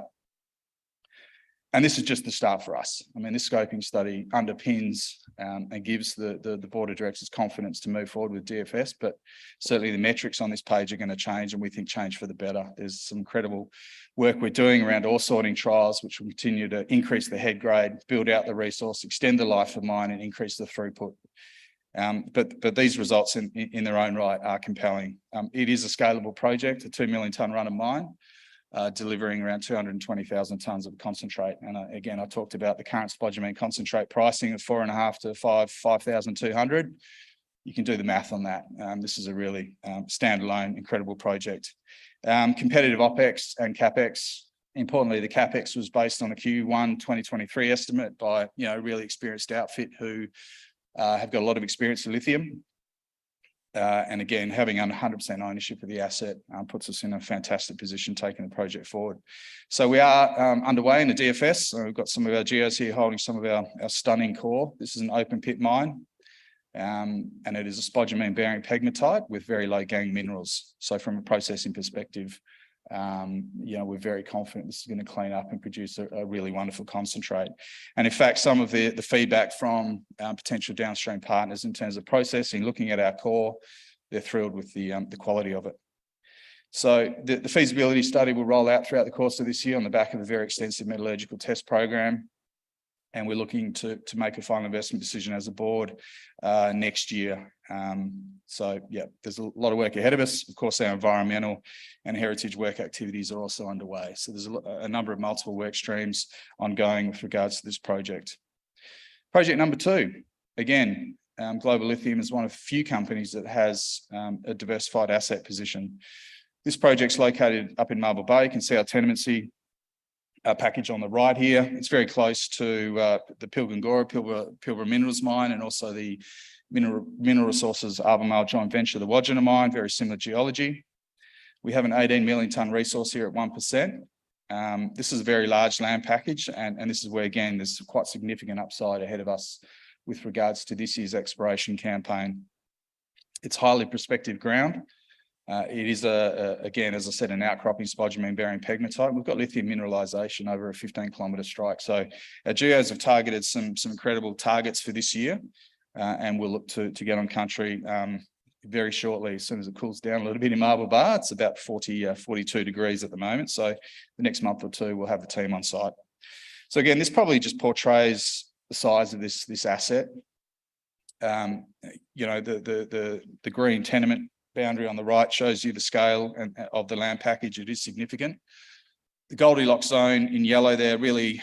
And this is just the start for us. I mean, this scoping study underpins and gives the board of directors confidence to move forward with DFS, but certainly the metrics on this page are going to change, and we think change for the better. There's some incredible work we're doing around ore sorting trials, which will continue to increase the head grade, build out the resource, extend the life of mine, and increase the throughput. But these results in their own right are compelling. It is a scalable project, a 2 million tonne run of mine, delivering around 220,000 tonnes of concentrate. And again, I talked about the current spodumene concentrate pricing of 4.5 to 5,200. You can do the math on that. This is a really standalone, incredible project. Competitive OPEX and CAPEX. Importantly, the CAPEX was based on a Q1 2023 estimate by a really experienced outfit who have got a lot of experience in lithium. And again, having 100% ownership of the asset puts us in a fantastic position taking the project forward. So we are underway in the DFS. So we've got some of our geos here holding some of our stunning core. This is an open pit mine, and it is a spodumene bearing pegmatite with very low gangue minerals. So from a processing perspective, we're very confident this is going to clean up and produce a really wonderful concentrate. And in fact, some of the feedback from potential downstream partners in terms of processing, looking at our core, they're thrilled with the quality of it. So the feasibility study will roll out throughout the course of this year on the back of a very extensive metallurgical test program. And we're looking to make a final investment decision as a board next year. So yeah, there's a lot of work ahead of us. Of course, our environmental and heritage work activities are also underway. So there's a number of multiple work streams ongoing with regards to this project. Project number 2, again, Global Lithium is one of few companies that has a diversified asset position. This project's located up in Marble Bay. You can see our tenemency package on the right here. It's very close to the Pilbara Minerals mine, and also the Mineral Resources Albemarle joint venture, the Wodgina mine, very similar geology. We have an 18 million tonne resource here at 1%. This is a very large land package, and this is where, again, there's quite significant upside ahead of us with regards to this year's exploration campaign. It's highly prospective ground. It is, again, as I said, an outcropping spodumene bearing pegmatite. We've got lithium mineralisation over a 15-kilometre strike. So our geos have targeted some incredible targets for this year, and we'll look to get on country very shortly, as soon as it cools down a little bit in Marble Bar. It's about 42 degrees at the moment. So the next month or two, we'll have the team on site. So again, this probably just portrays the size of this asset. The green tenement boundary on the right shows you the scale of the land package. It is significant. The Goldilocks zone in yellow there really,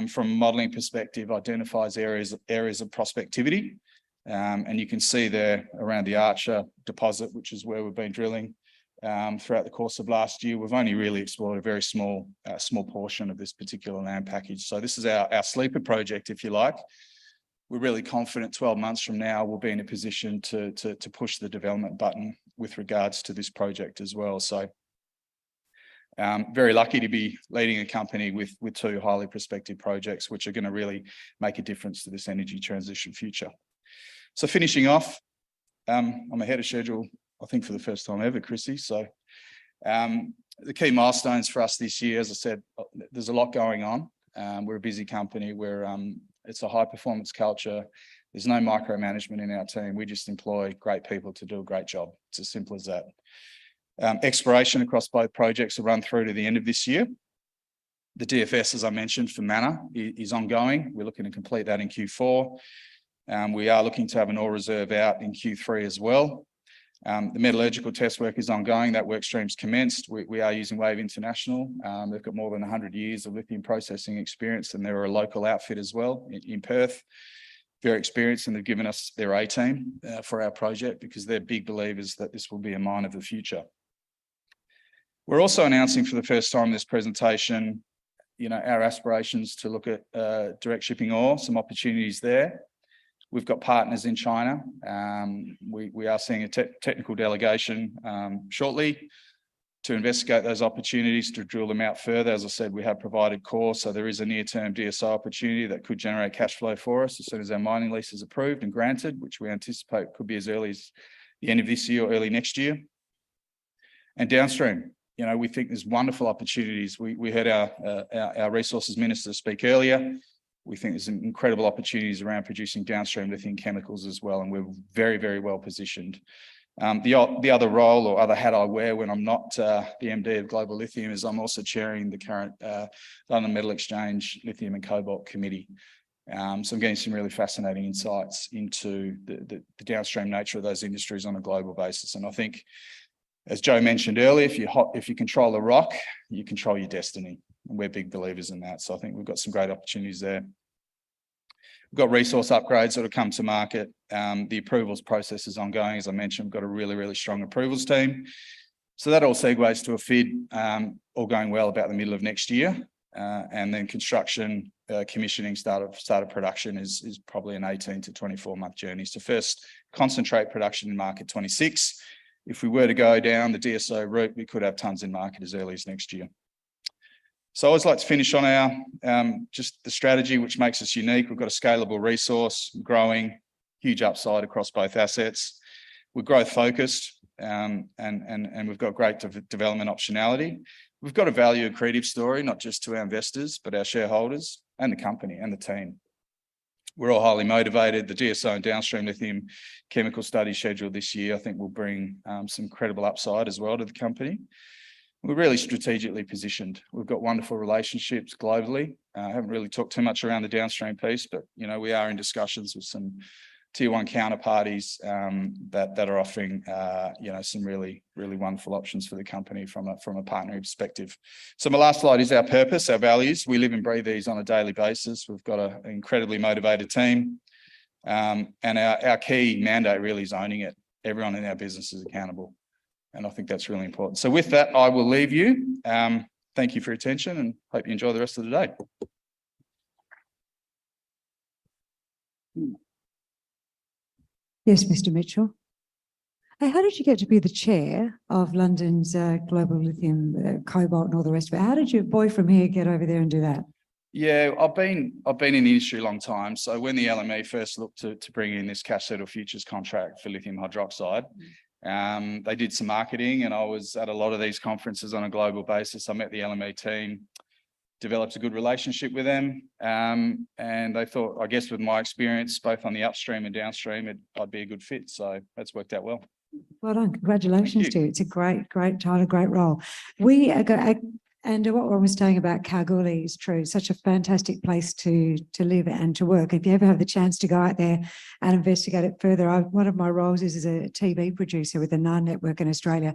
from a modelling perspective, identifies areas of prospectivity. And you can see there around the Archer deposit, which is where we've been drilling throughout the course of last year. We've only really explored a very small portion of this particular land package. So this is our sleeper project, if you like. We're really confident 12 months from now we'll be in a position to push the development button with regards to this project as well. So very lucky to be leading a company with 2 highly prospective projects, which are going to really make a difference to this energy transition future. So finishing off, I'm ahead of schedule, I think, for the first time ever, Chrissy. So the key milestones for us this year, as I said, there's a lot going on. We're a busy company. It's a high performance culture. There's no micromanagement in our team. We just employ great people to do a great job. It's as simple as that. Exploration across both projects will run through to the end of this year. The DFS, as I mentioned, for Mana is ongoing. We're looking to complete that in Q4. We are looking to have an ore reserve out in Q3 as well. The metallurgical test work is ongoing. That work stream's commenced. We are using Wave International. They've got more than 100 years of lithium processing experience, and they're a local outfit as well in Perth. Very experienced, and they've given us their A team for our project because they're big believers that this will be a mine of the future. We're also announcing for the first time in this presentation, our aspirations to look at direct shipping ore, some opportunities there. We've got partners in China. We are seeing a technical delegation shortly to investigate those opportunities, to drill them out further. As I said, we have provided core, so there is a near-term DSO opportunity that could generate cash flow for us as soon as our mining lease is approved and granted, which we anticipate could be as early as the end of this year or early next year. And downstream, we think there's wonderful opportunities. We heard our resources minister speak earlier. We think there's some incredible opportunities around producing downstream lithium chemicals as well, and we're very, very well positioned. The other role or other hat I wear when I'm not the MD of Global Lithium is I'm also chairing the current London Metal Exchange Lithium and Cobalt Committee. So I'm getting some really fascinating insights into the downstream nature of those industries on a global basis. And I think, as Joe mentioned earlier, if you control the rock, you control your destiny. And we're big believers in that. So I think we've got some great opportunities there. We've got resource upgrades that will come to market. The approvals process is ongoing. As I mentioned, we've got a really, really strong approvals team. So that all segues to a FID, all going well about the middle of next year. And then construction, commissioning, start of production is probably an 18 to 24 month journey. So first concentrate production in market 26. If we were to go down the DSO route, we could have tons in market as early as next year. So I always like to finish on our just the strategy, which makes us unique. We've got a scalable resource, growing, huge upside across both assets. We're growth focused, and we've got great development optionality. We've got a value accretive story, not just to our investors, but our shareholders and the company and the team. We're all highly motivated. The DSO and downstream lithium chemical study scheduled this year, I think will bring some incredible upside as well to the company. We're really strategically positioned. We've got wonderful relationships globally. I haven't really talked too much around the downstream piece, but we are in discussions with some tier one counterparties that are offering some really, really wonderful options for the company from a partnering perspective. So my last slide is our purpose, our values. We live and breathe these on a daily basis. We've got an incredibly motivated team, and our key mandate really is owning it. Everyone in our business is accountable, and I think that's really important. So with that, I will leave you. Thank you for your attention, and hope you enjoy the rest of the day. Yes, Mr. Mitchell. Hey, how did you get to be the chair of London's Global Lithium, Cobalt and all the rest of it? How did your boy from here get over there and do that? Yeah, I've been in the industry a long time. So when the LME first looked to bring in this cash settle futures contract for lithium hydroxide, they did some marketing, and I was at a lot of these conferences on a global basis. I met the LME team, developed a good relationship with them, and they thought, I guess with my experience, both on the upstream and downstream, I'd be a good fit. So that's worked out well. Well done. Congratulations to you. It's a great title, great role. And what Ron was saying about Kalgoorlie is true. Such a fantastic place to live and to work. If you ever have the chance to go out there and investigate it further, one of my roles is as a TV producer with the Nine Network in Australia.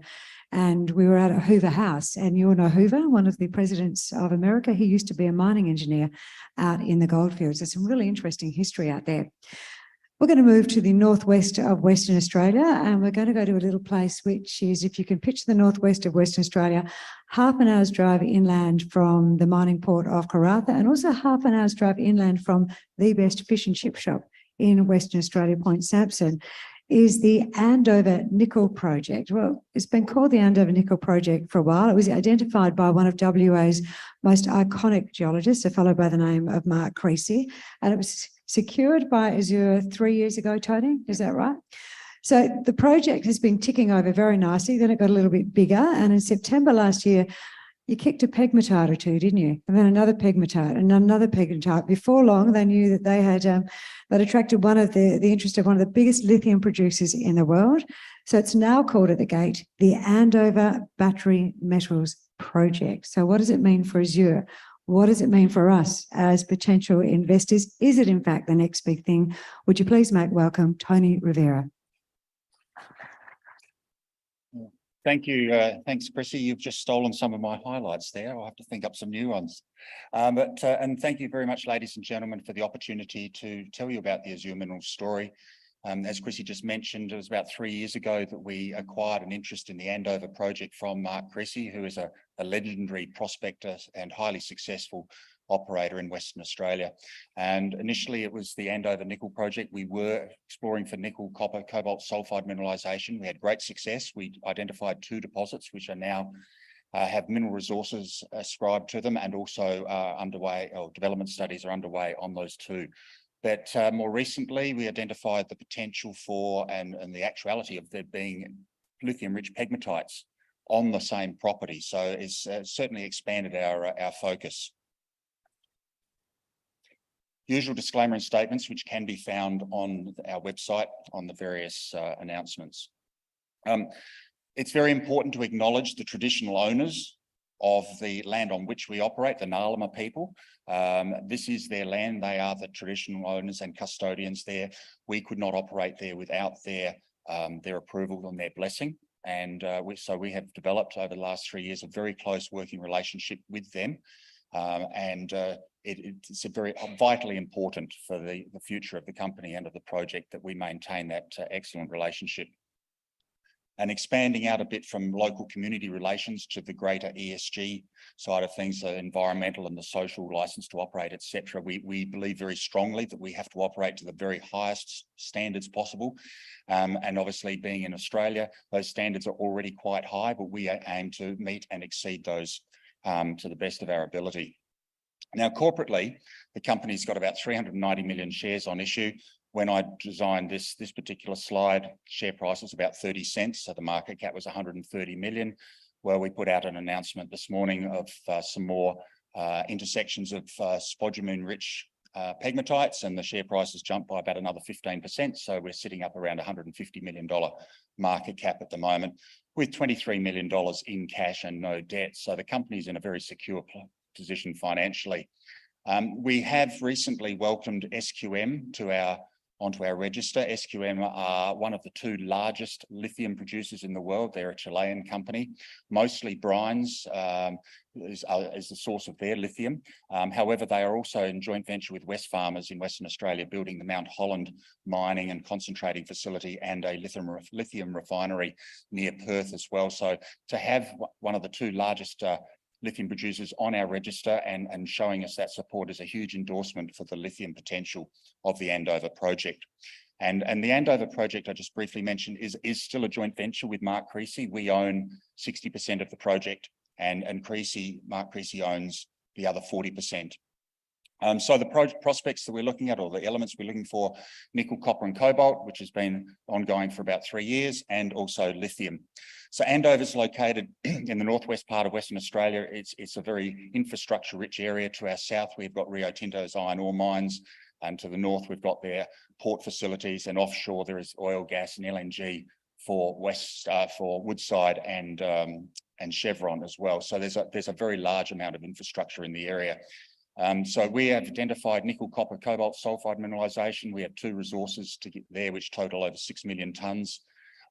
And we were out at Hoover House, and you all know Hoover, one of the presidents of America. He used to be a mining engineer out in the goldfields. There's some really interesting history out there. We're going to move to the northwest of Western Australia, and we're going to go to a little place which is, if you can picture the northwest of Western Australia, half an hour's drive inland from the mining port of Karratha, and also half an hour's drive inland from the best fish and chip shop in Western Australia, Point Sampson, is the Andover Nickel Project. Well, it's been called the Andover Nickel Project for a while. It was identified by one of WA's most iconic geologists, a fellow by the name of Mark Creasy, and it was secured by Azure 3 years ago, Tony, is that right? So the project has been ticking over very nicely. Then it got a little bit bigger, and in September last year, you kicked a pegmatite or two, didn't you? And then another pegmatite and another pegmatite. Before long, they knew that they had that attracted the interest of one of the biggest lithium producers in the world. So it's now called at the gate the Andover Battery Metals Project. So what does it mean for Azure? What does it mean for us as potential investors? Is it in fact the next big thing? Would you please make welcome Tony Rovira? Thank you. Thanks, Chrissy. You've just stolen some of my highlights there. I'll have to think up some new ones. And thank you very much, ladies and gentlemen, for the opportunity to tell you about the Azure Minerals story. As Chrissy just mentioned, it was about 3 years ago that we acquired an interest in the Andover project from Mark Cressy, who is a legendary prospector and highly successful operator in Western Australia. And initially it was the Andover nickel project. We were exploring for nickel, copper, cobalt sulfide mineralization. We had great success. We identified 2 deposits, which are now have mineral resources ascribed to them, and also underway, or development studies are underway on those 2. But more recently, we identified the potential for and the actuality of there being lithium-rich pegmatites on the same property. So it's certainly expanded our focus. Usual disclaimer and statements, which can be found on our website on the various announcements. It's very important to acknowledge the traditional owners of the land on which we operate, the Ngalama people. This is their land. They are the traditional owners and custodians there. We could not operate there without their approval and their blessing. And so we have developed over the last 3 years a very close working relationship with them. It's a very vitally important for the future of the company and of the project that we maintain that excellent relationship. And expanding out a bit from local community relations to the greater ESG side of things, so environmental and the social license to operate, etc. We believe very strongly that we have to operate to the very highest standards possible. And obviously being in Australia, those standards are already quite high, but we aim to meet and exceed those to the best of our ability. Now, corporately, the company's got about 390 million shares on issue. When I designed this particular slide, share price was about 30 cents, so the market cap was 130 million. Well, we put out an announcement this morning of some more intersections of spodumene-rich pegmatites, and the share price has jumped by about another 15%. So we're sitting up around $150 million market cap at the moment, with $23 million in cash and no debt. So the company's in a very secure position financially. We have recently welcomed SQM onto our register. SQM are one of the 2 largest lithium producers in the world. They're a Chilean company. Mostly brines is the source of their lithium. However, they are also in joint venture with Wesfarmers in Western Australia, building the Mount Holland mining and concentrating facility and a lithium refinery near Perth as well. So to have one of the 2 largest lithium producers on our register and showing us that support is a huge endorsement for the lithium potential of the Andover project. And the Andover project I just briefly mentioned is still a joint venture with Mark Cressy. We own 60% of the project, and Mark Cressy owns the other 40%. So the prospects that we're looking at, or the elements we're looking for: nickel, copper and cobalt, which has been ongoing for about 3 years, and also lithium. So Andover is located in the northwest part of Western Australia. It's a very infrastructure-rich area. To our south, we've got Rio Tinto's iron ore mines, and to the north, we've got their port facilities, and offshore there is oil, gas, and LNG for Woodside and Chevron as well. So there's a very large amount of infrastructure in the area. So we have identified nickel, copper, cobalt sulfide mineralization. We have 2 resources to get there, which total over 6 million tonnes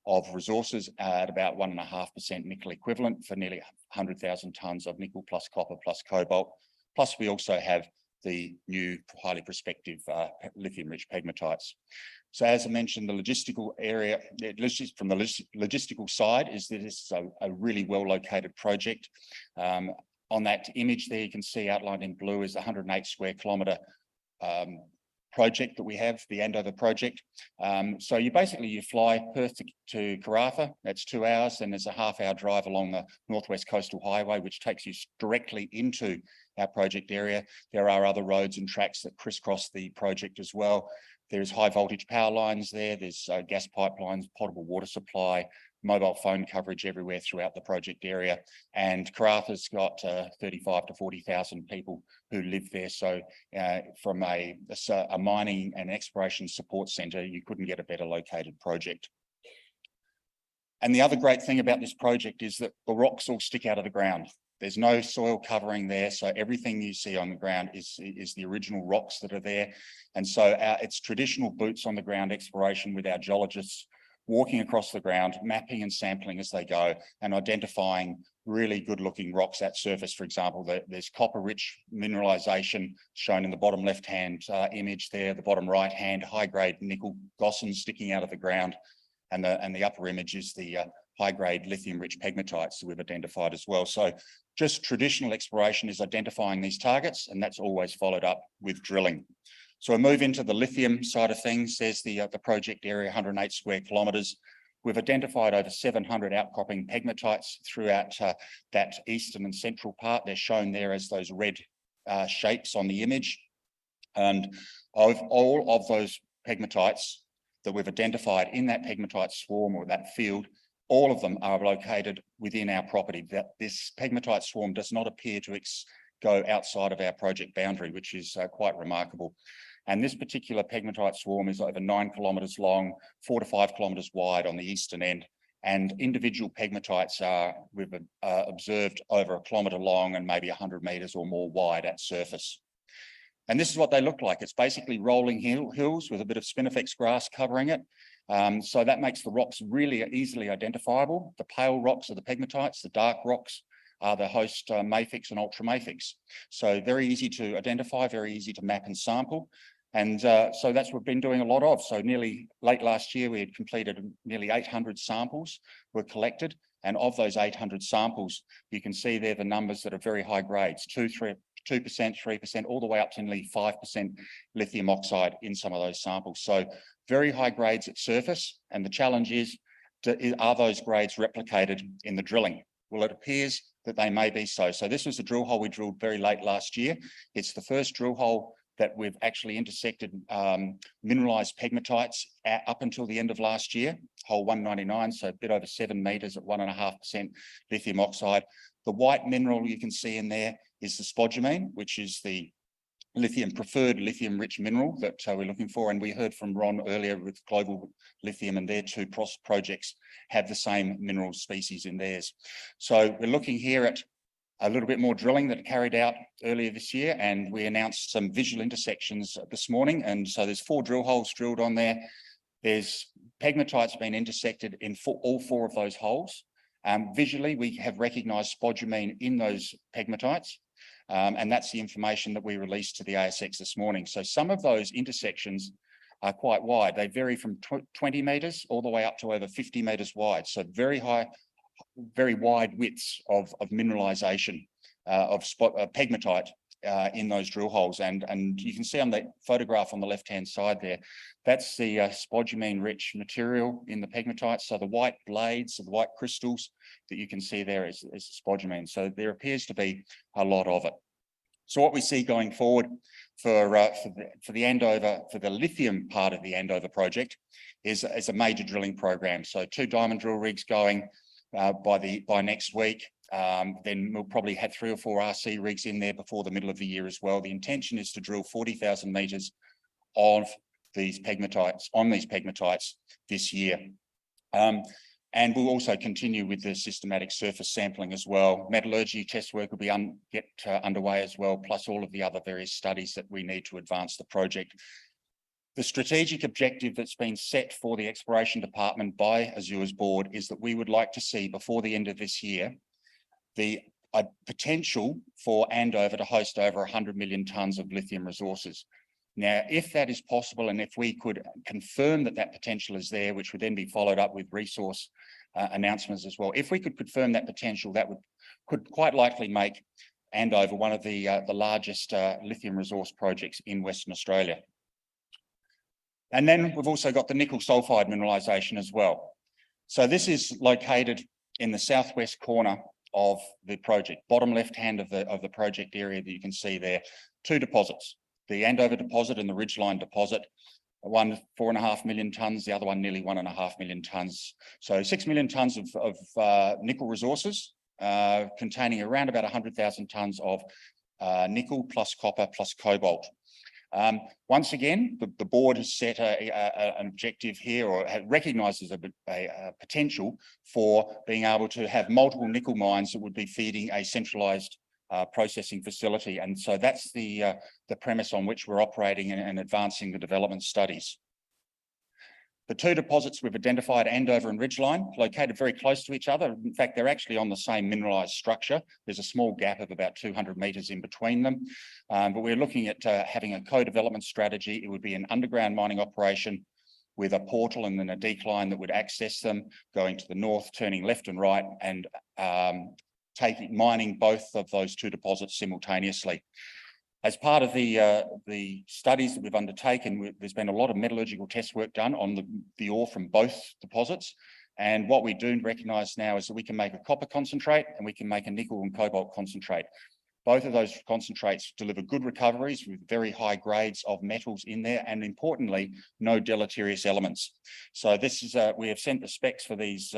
of resources at about 1.5% nickel equivalent for nearly 100,000 tonnes of nickel plus copper plus cobalt. Plus, we also have the new highly prospective lithium-rich pegmatites. So as I mentioned, the logistical area, from the logistical side, is that this is a really well-located project. On that image there, you can see outlined in blue is the 108 square kilometre project that we have, the Andover project. So you fly Perth to Karratha, that's 2 hours, and there's a half-hour drive along the Northwest Coastal Highway, which takes you directly into our project area. There are other roads and tracks that crisscross the project as well. There's high voltage power lines there, there's gas pipelines, potable water supply, mobile phone coverage everywhere throughout the project area. And Kairaitis got 35 to 40,000 people who live there. So from a mining and exploration support centre, you couldn't get a better located project. And the other great thing about this project is that the rocks all stick out of the ground. There's no soil covering there, so everything you see on the ground is the original rocks that are there. And so it's traditional boots on the ground exploration with our geologists walking across the ground, mapping and sampling as they go, and identifying really good looking rocks at surface. For example, there's copper rich mineralization shown in the bottom left hand image there, the bottom right hand high grade nickel gossans sticking out of the ground, and the upper image is the high grade lithium rich pegmatites that we've identified as well. So just traditional exploration is identifying these targets, and that's always followed up with drilling. So I move into the lithium side of things. There's the project area, 108 square kilometres. We've identified over 700 outcropping pegmatites throughout that eastern and central part. They're shown there as those red shapes on the image. And of all of those pegmatites that we've identified in that pegmatite swarm or that field, all of them are located within our property. That this pegmatite swarm does not appear to go outside of our project boundary, which is quite remarkable. And this particular pegmatite swarm is over 9 kilometres long, 4 to 5 kilometres wide on the eastern end. And individual pegmatites we've observed over 1 kilometre long and maybe 100 metres or more wide at surface. And this is what they look like. It's basically rolling hills with a bit of spinifex grass covering it. So that makes the rocks really easily identifiable. The pale rocks are the pegmatites, the dark rocks are the host mafics and ultramafics. So very easy to identify, very easy to map and sample. And so that's what we've been doing a lot of. So late last year, we had completed nearly 800 samples were collected. And of those 800 samples, you can see there the numbers that are very high grades, 2%, 3%, all the way up to nearly 5% lithium oxide in some of those samples. So very high grades at surface. And the challenge is, are those grades replicated in the drilling? Well, it appears that they may be so. So this was a drill hole we drilled very late last year. It's the first drill hole that we've actually intersected mineralized pegmatites up until the end of last year, hole 199, so a bit over 7 metres at 1.5% lithium oxide. The white mineral you can see in there is the spodumene, which is the preferred lithium rich mineral that we're looking for. And we heard from Ron earlier with Global Lithium, and their two projects have the same mineral species in theirs. So we're looking here at a little bit more drilling that carried out earlier this year, and we announced some visual intersections this morning. And so there's 4 drill holes drilled on there. There's pegmatites been intersected in all 4 of those holes. Visually, we have recognised spodumene in those pegmatites, and that's the information that we released to the ASX this morning. So some of those intersections are quite wide. They vary from 20 metres all the way up to over 50 metres wide. So very high, very wide widths of mineralisation of pegmatite in those drill holes. And you can see on the photograph on the left-hand side there, that's the spodumene-rich material in the pegmatite. So the white blades, the white crystals that you can see there is spodumene. So there appears to be a lot of it. So what we see going forward for the Andover, for the lithium part of the Andover project is a major drilling program. So 2 diamond drill rigs going by next week. Then we'll probably have 3 or 4 RC rigs in there before the middle of the year as well. The intention is to drill 40,000 metres of these pegmatites this year. And we'll also continue with the systematic surface sampling as well. Metallurgy test work will be underway as well, plus all of the other various studies that we need to advance the project. The strategic objective that's been set for the exploration department by Azure's board is that we would like to see before the end of this year the potential for Andover to host over 100 million tonnes of lithium resources. Now, if that is possible, and if we could confirm that that potential is there, which would then be followed up with resource announcements as well, if we could confirm that potential, that could quite likely make Andover one of the largest lithium resource projects in Western Australia. And then we've also got the nickel sulfide mineralisation as well. So this is located in the southwest corner of the project, bottom left-hand of the project area that you can see there. 2 deposits, the Andover deposit and the Ridgeline deposit. One 4.5 million tonnes, the other one nearly 1.5 million tonnes. So 6 million tonnes of nickel resources, containing around about 100,000 tonnes of nickel plus copper plus cobalt. Once again, the board has set an objective here, or recognises a potential for being able to have multiple nickel mines that would be feeding a centralised processing facility. And so that's the premise on which we're operating and advancing the development studies. The two deposits we've identified, Andover and Ridgeline, located very close to each other. In fact, they're actually on the same mineralised structure. There's a small gap of about 200 metres in between them. But we're looking at having a co-development strategy. It would be an underground mining operation with a portal and then a decline that would access them, going to the north, turning left and right, and mining both of those two deposits simultaneously. As part of the studies that we've undertaken, there's been a lot of metallurgical test work done on the ore from both deposits. And what we do recognise now is that we can make a copper concentrate and we can make a nickel and cobalt concentrate. Both of those concentrates deliver good recoveries with very high grades of metals in there, and importantly, no deleterious elements. So this is we have sent the specs for these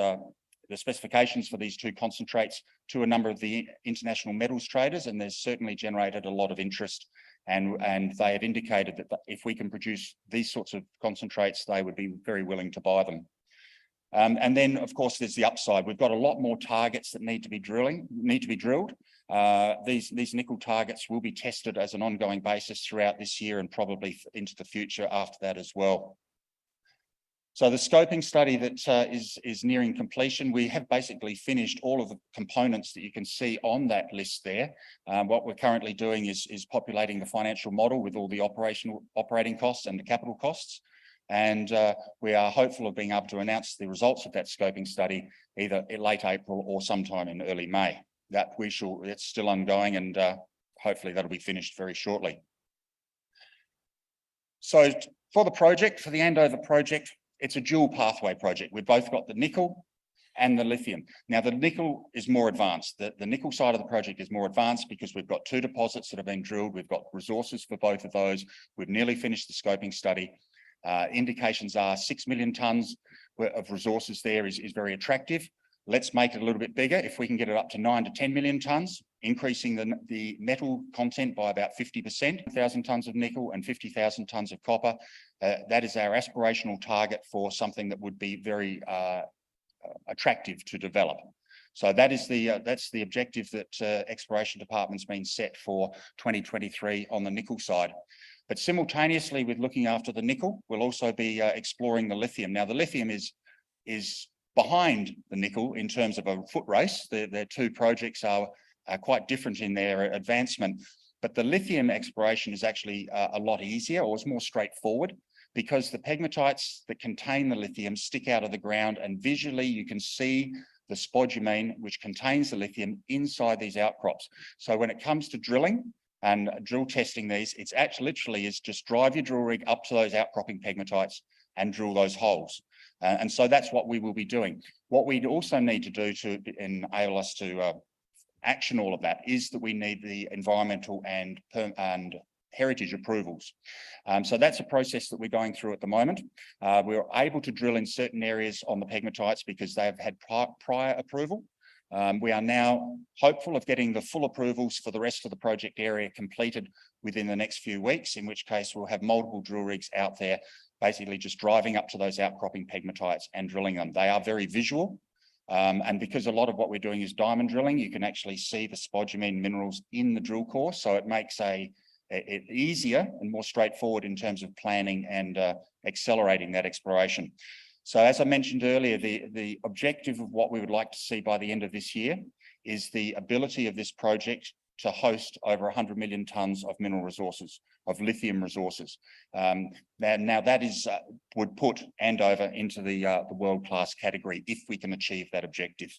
the specifications for these two concentrates to a number of the international metals traders, and there's certainly generated a lot of interest, and they have indicated that if we can produce these sorts of concentrates, they would be very willing to buy them. And then, of course, there's the upside. We've got a lot more targets that need to be drilled. These nickel targets will be tested as an ongoing basis throughout this year and probably into the future after that as well. So the scoping study that is nearing completion, we have basically finished all of the components that you can see on that list there. What we're currently doing is populating the financial model with all the operating costs and the capital costs. And we are hopeful of being able to announce the results of that scoping study either in late April or sometime in early May. It's still ongoing, and hopefully that'll be finished very shortly. So for the Andover project, it's a dual pathway project. We've both got the nickel and the lithium. Now, the nickel is more advanced. The nickel side of the project is more advanced because we've got two deposits that have been drilled. We've got resources for both of those. We've nearly finished the scoping study. Indications are 6 million tonnes of resources there is very attractive. Let's make it a little bit bigger. If we can get it up to 9 to 10 million tonnes, increasing the metal content by about 50%, 1,000 tonnes of nickel and 50,000 tonnes of copper. That is our aspirational target for something that would be very attractive to develop. So that's the objective that Exploration Department's been set for 2023 on the nickel side. But simultaneously with looking after the nickel, we'll also be exploring the lithium. Now, the lithium is behind the nickel in terms of a foot race. Their two projects are quite different in their advancement, but the lithium exploration is actually a lot easier, or it's more straightforward, because the pegmatites that contain the lithium stick out of the ground, and visually you can see the spodumene, which contains the lithium, inside these outcrops. So when it comes to drilling and drill testing these, it's actually literally is just drive your drill rig up to those outcropping pegmatites and drill those holes. And so that's what we will be doing. What we also need to do to enable us to action all of that is that we need the environmental and heritage approvals. So that's a process that we're going through at the moment. We're able to drill in certain areas on the pegmatites because they have had prior approval. We are now hopeful of getting the full approvals for the rest of the project area completed within the next few weeks, in which case we'll have multiple drill rigs out there, basically just driving up to those outcropping pegmatites and drilling them. They are very visual. And because a lot of what we're doing is diamond drilling, you can actually see the spodumene minerals in the drill core. So it makes it easier and more straightforward in terms of planning and accelerating that exploration. So as I mentioned earlier, the objective of what we would like to see by the end of this year is the ability of this project to host over 100 million tonnes of mineral resources, of lithium resources. Now that would put Andover into the world-class category if we can achieve that objective.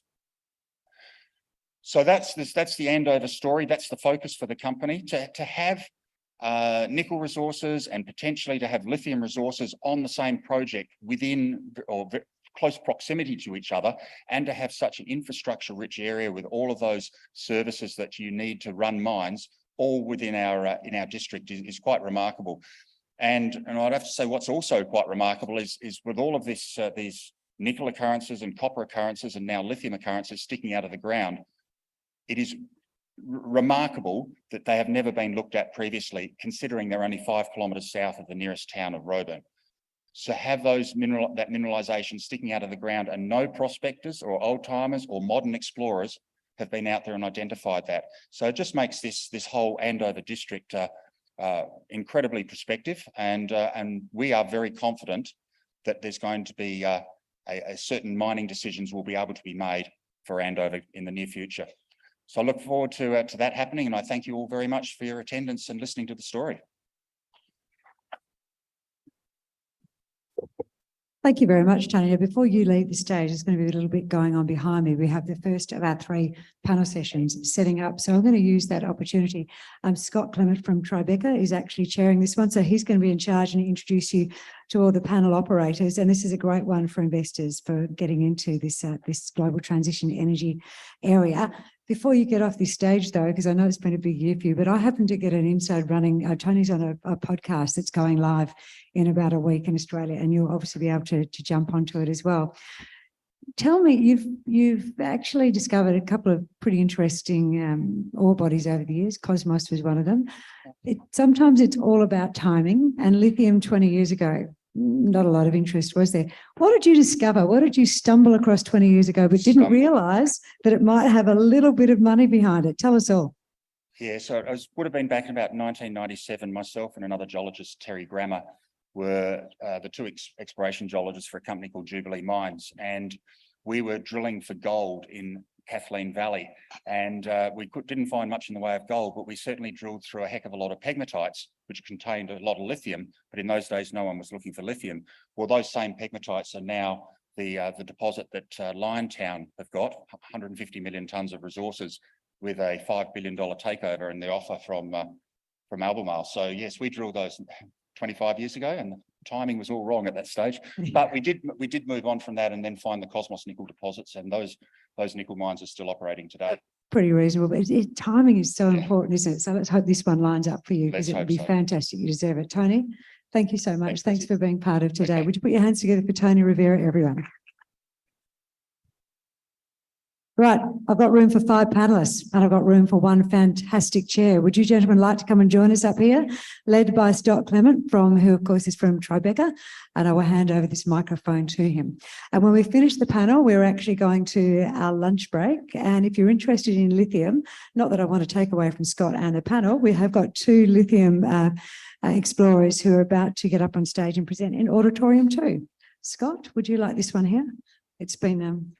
So that's the Andover story. That's the focus for the company, to have nickel resources and potentially to have lithium resources on the same project within or close proximity to each other, and to have such an infrastructure-rich area with all of those services that you need to run mines all within our in our district is quite remarkable. And I'd have to say what's also quite remarkable is with all of this, these nickel occurrences and copper occurrences and now lithium occurrences sticking out of the ground, it is remarkable that they have never been looked at previously, considering they're only 5 kilometres south of the nearest town of Roebourne. So have those that mineralisation sticking out of the ground, and no prospectors or old timers or modern explorers have been out there and identified that. So it just makes this whole Andover district incredibly prospective, and we are very confident that there's going to be a certain mining decisions will be able to be made for Andover in the near future. So I look forward to that happening, and I thank you all very much for your attendance and listening to the story. Thank you very much, Tony. Now, before you leave the stage, there's going to be a little bit going on behind me. We have the first of our 3 panel sessions setting up. So I'm going to use that opportunity. Scott Clement from Tribeca is actually chairing this one. So he's going to be in charge and introduce you to all the panel operators. And this is a great one for investors for getting into this, this global transition energy area. Before you get off this stage, though, because I know it's been a big year for you, but I happen to get an inside running. Tony's on a podcast that's going live in about a week in Australia, and you'll obviously be able to jump onto it as well. Tell me, you've actually discovered a couple of pretty interesting ore bodies over the years. Cosmos was one of them. Sometimes it's all about timing, and lithium 20 years ago, not a lot of interest, was there? What did you discover? What did you stumble across 20 years ago but didn't realise that it might have a little bit of money behind it? Tell us all. Yeah, so it would have been back in about 1997. Myself and another geologist, Terry Grammer, were the 2 exploration geologists for a company called Jubilee Mines, and we were drilling for gold in Kathleen Valley, and we didn't find much in the way of gold, but we certainly drilled through a heck of a lot of pegmatites, which contained a lot of lithium, but in those days no one was looking for lithium. Well, those same pegmatites are now the deposit that Liontown have got, 150 million tonnes of resources with a $5 billion takeover and the offer from Albemarle. So yes, we drilled those 25 years ago, and the timing was all wrong at that stage. But we did move on from that and then find the Cosmos nickel deposits, and those nickel mines are still operating today. Pretty reasonable, but timing is so important, isn't it? So let's hope this one lines up for you, because it would be fantastic. You deserve it. Tony, thank you so much. Thanks for being part of today. Would you put your hands together for Tony Rovira, everyone? Right, I've got room for 5 panellists, and I've got room for 1 fantastic chair. Would you gentlemen like to come and join us up here, led by Scott Clement, who of course is from Tribeca, and I will hand over this microphone to him. And when we finish the panel, we're actually going to our lunch break. And if you're interested in lithium, not that I want to take away from Scott and the panel, we have got 2 lithium explorers who are about to get up on stage and present in Auditorium 2. Scott, would you like this one here? It's been...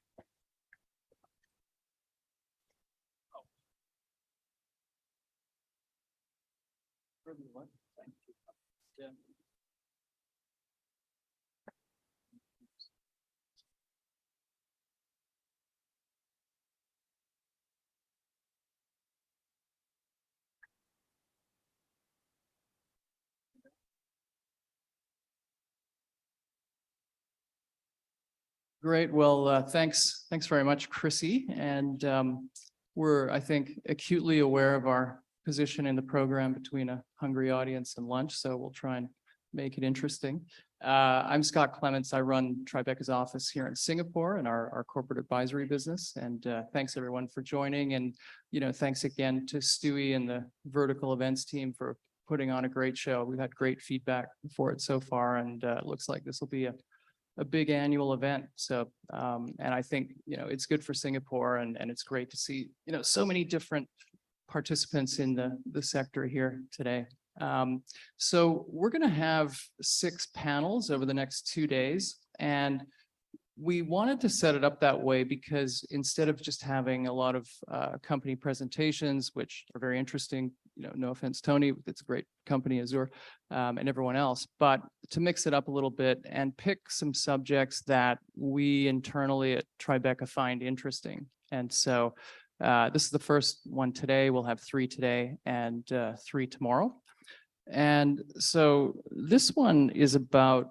Great. Well, thanks very much, Chrissy. And we're, I think, acutely aware of our position in the program between a hungry audience and lunch, so we'll try and make it interesting. I'm Scott Clements. I run Tribeca's office here in Singapore and our corporate advisory business. And thanks everyone for joining. And, thanks again to Stewie and the vertical events team for putting on a great show. We've had great feedback for it so far, and it looks like this will be a big annual event. So, and I think, it's good for Singapore, and it's great to see, so many different participants in the sector here today. So we're going to have 6 panels over the next 2 days, and we wanted to set it up that way because instead of just having a lot of company presentations, which are very interesting, no offense, Tony, it's a great company, Azure, and everyone else, but to mix it up a little bit and pick some subjects that we internally at Tribeca find interesting. And so this is the first one today. We'll have 3 today and 3 tomorrow. And so this one is about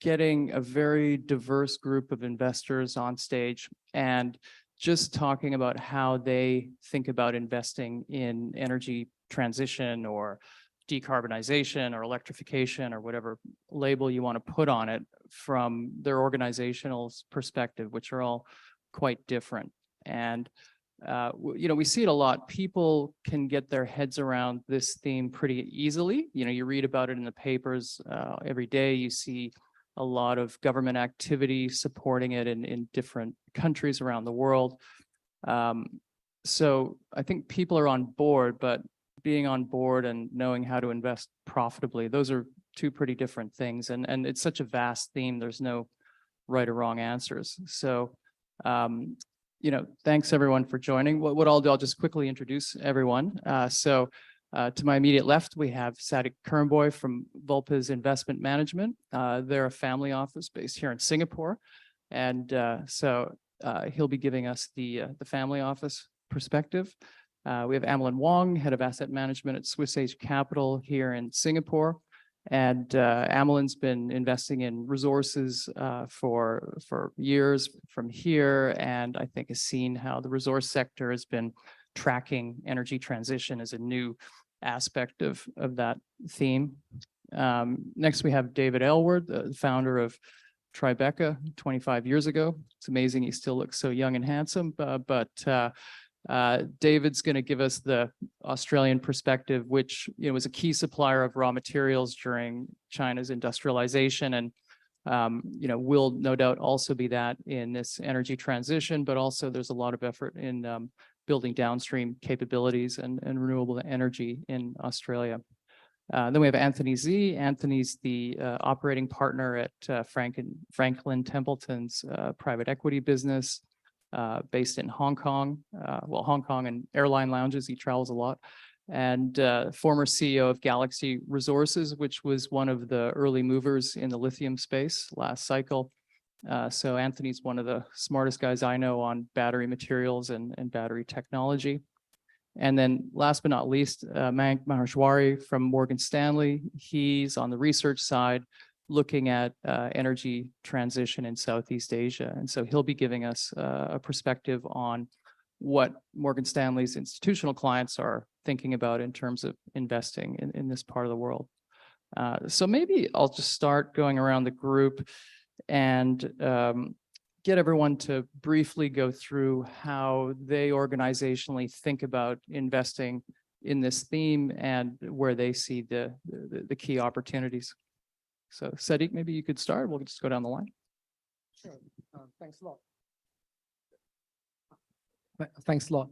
getting a very diverse group of investors on stage and just talking about how they think about investing in energy transition or decarbonization or electrification or whatever label you want to put on it from their organizational perspective, which are all quite different. And we see it a lot. People can get their heads around this theme pretty easily. You read about it in the papers every day. You see a lot of government activity supporting it in different countries around the world. So I think people are on board, but being on board and knowing how to invest profitably, those are two pretty different things. And it's such a vast theme. There's no right or wrong answers. So, thanks everyone for joining. What I'll do, I'll just quickly introduce everyone. To my immediate left, we have Sadiq Currimbhoy from Vulpes Investment Management. They're a family office based here in Singapore. And he'll be giving us the family office perspective. We have Amelin Wong, head of asset management at Swiss Age Capital here in Singapore. And Amelin's been investing in resources for years from here, and I think has seen how the resource sector has been tracking energy transition as a new aspect of that theme. Next, we have David Aylward, the founder of Tribeca 25 years ago. It's amazing he still looks so young and handsome, but David's going to give us the Australian perspective, which was a key supplier of raw materials during China's industrialization, and will no doubt also be that in this energy transition. But also, there's a lot of effort in building downstream capabilities and renewable energy in Australia. Then we have Anthony Z. Anthony's the operating partner at Franklin Templeton's private equity business. Based in Hong Kong, Hong Kong and airline lounges. He travels a lot. And former CEO of Galaxy Resources, which was one of the early movers in the lithium space last cycle. So Anthony's one of the smartest guys I know on battery materials and battery technology. And then last but not least, Mayank Maheshwari from Morgan Stanley. He's on the research side, looking at energy transition in Southeast Asia. And so he'll be giving us a perspective on what Morgan Stanley's institutional clients are thinking about in terms of investing in this part of the world. So maybe I'll just start going around the group and get everyone to briefly go through how they organizationally think about investing in this theme and where they see the key opportunities. So Sadiq, maybe you could start. We'll just go down the line. Sure. Thanks a lot. Thanks a lot.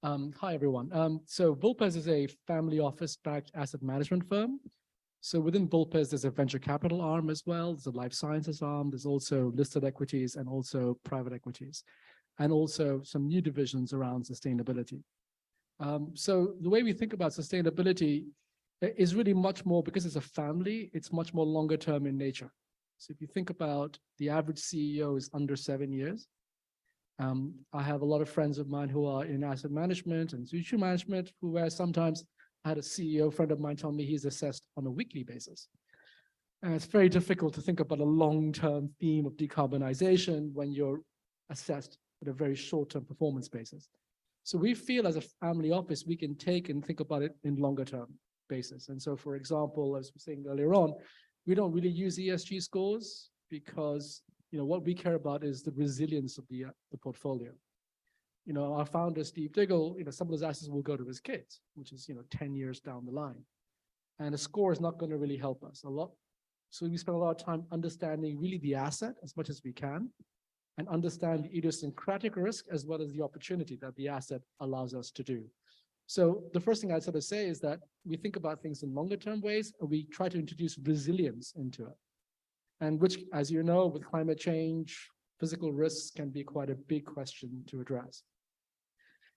Hi, everyone. So Vulpes is a family office-backed asset management firm. So within Vulpes, there's a venture capital arm as well. There's a life sciences arm. There's also listed equities and also private equities, and also some new divisions around sustainability. So the way we think about sustainability is really much more, because it's a family, it's much more longer term in nature. So if you think about the average CEO is under 7 years. I have a lot of friends of mine who are in asset management and institutional management, where sometimes I had a CEO friend of mine tell me he's assessed on a weekly basis. And it's very difficult to think about a long-term theme of decarbonization when you're assessed at a very short-term performance basis. So we feel as a family office, we can take and think about it in longer term basis. And so, for example, as we were saying earlier on, we don't really use ESG scores because what we care about is the resilience of the portfolio. Our founder, Steve Diggle, some of those assets will go to his kids, which is 10 years down the line. And a score is not going to really help us a lot. So we spend a lot of time understanding really the asset as much as we can, and understand the idiosyncratic risk as well as the opportunity that the asset allows us to do. So the first thing I'd sort of say is that we think about things in longer term ways, and we try to introduce resilience into it. And which, as you know, with climate change, physical risks can be quite a big question to address.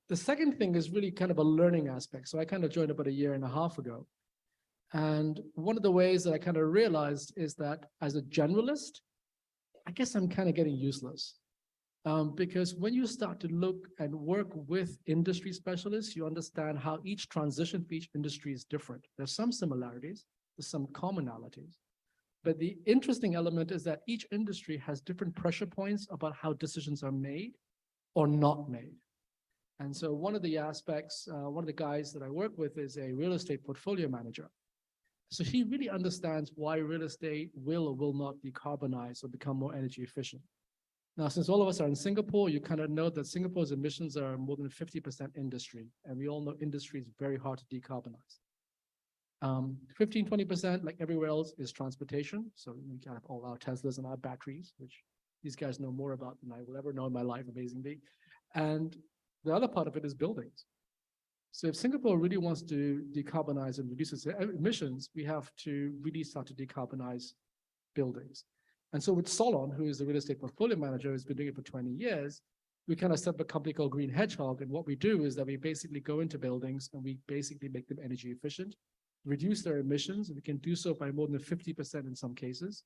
The second thing is really kind of a learning aspect. So I kind of joined about 1.5 years ago. And one of the ways that I kind of realized is that as a generalist, I guess I'm kind of getting useless. Because when you start to look and work with industry specialists, you understand how each transition for each industry is different. There's some similarities, there's some commonalities. But the interesting element is that each industry has different pressure points about how decisions are made or not made. And so one of the aspects, one of the guys that I work with is a real estate portfolio manager. So she really understands why real estate will or will not decarbonize or become more energy efficient. Now, since all of us are in Singapore, you kind of know that Singapore's emissions are more than 50% industry. And we all know industry is very hard to decarbonize. 15, 20%, like everywhere else, is transportation. So we can have all our Teslas and our batteries, which these guys know more about than I will ever know in my life, amazingly. And the other part of it is buildings. So if Singapore really wants to decarbonize and reduce its emissions, we have to really start to decarbonize buildings. And so with Solon, who is the real estate portfolio manager, who's been doing it for 20 years, we kind of set up a company called Green Hedgehog. And what we do is that we basically go into buildings and we basically make them energy efficient, reduce their emissions. And we can do so by more than 50% in some cases.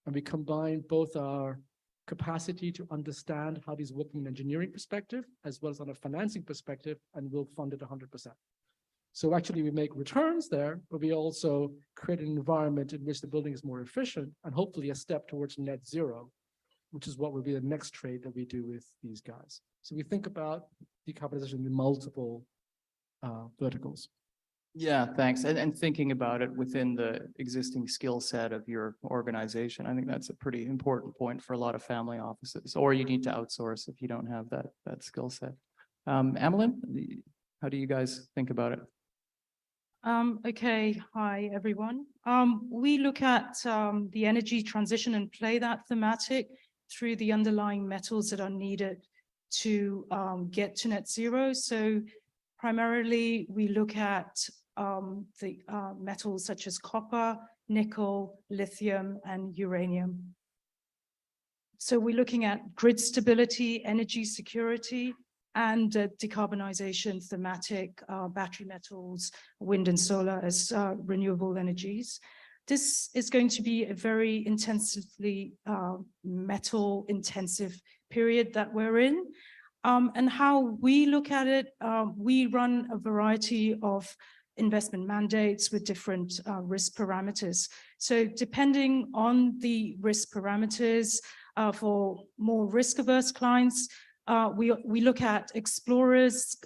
And we combine both our capacity to understand how these work from an engineering perspective, as well as on a financing perspective, and we'll fund it 100%. So actually we make returns there, but we also create an environment in which the building is more efficient and hopefully a step towards net zero, which is what will be the next trade that we do with these guys. So we think about decarbonization in multiple verticals. Yeah, thanks. And thinking about it within the existing skill set of your organization, I think that's a pretty important point for a lot of family offices, or you need to outsource if you don't have that skill set. Emmeline, how do you guys think about it? Okay, hi everyone. We look at the energy transition and play that thematic through the underlying metals that are needed to get to net zero. So primarily we look at the metals such as copper, nickel, lithium, and uranium. So we're looking at grid stability, energy security, and decarbonization thematic, battery metals, wind and solar as renewable energies. This is going to be a very intensively metal intensive period that we're in. And how we look at it, we run a variety of investment mandates with different risk parameters. So depending on the risk parameters, for more risk averse clients, we look at explorers,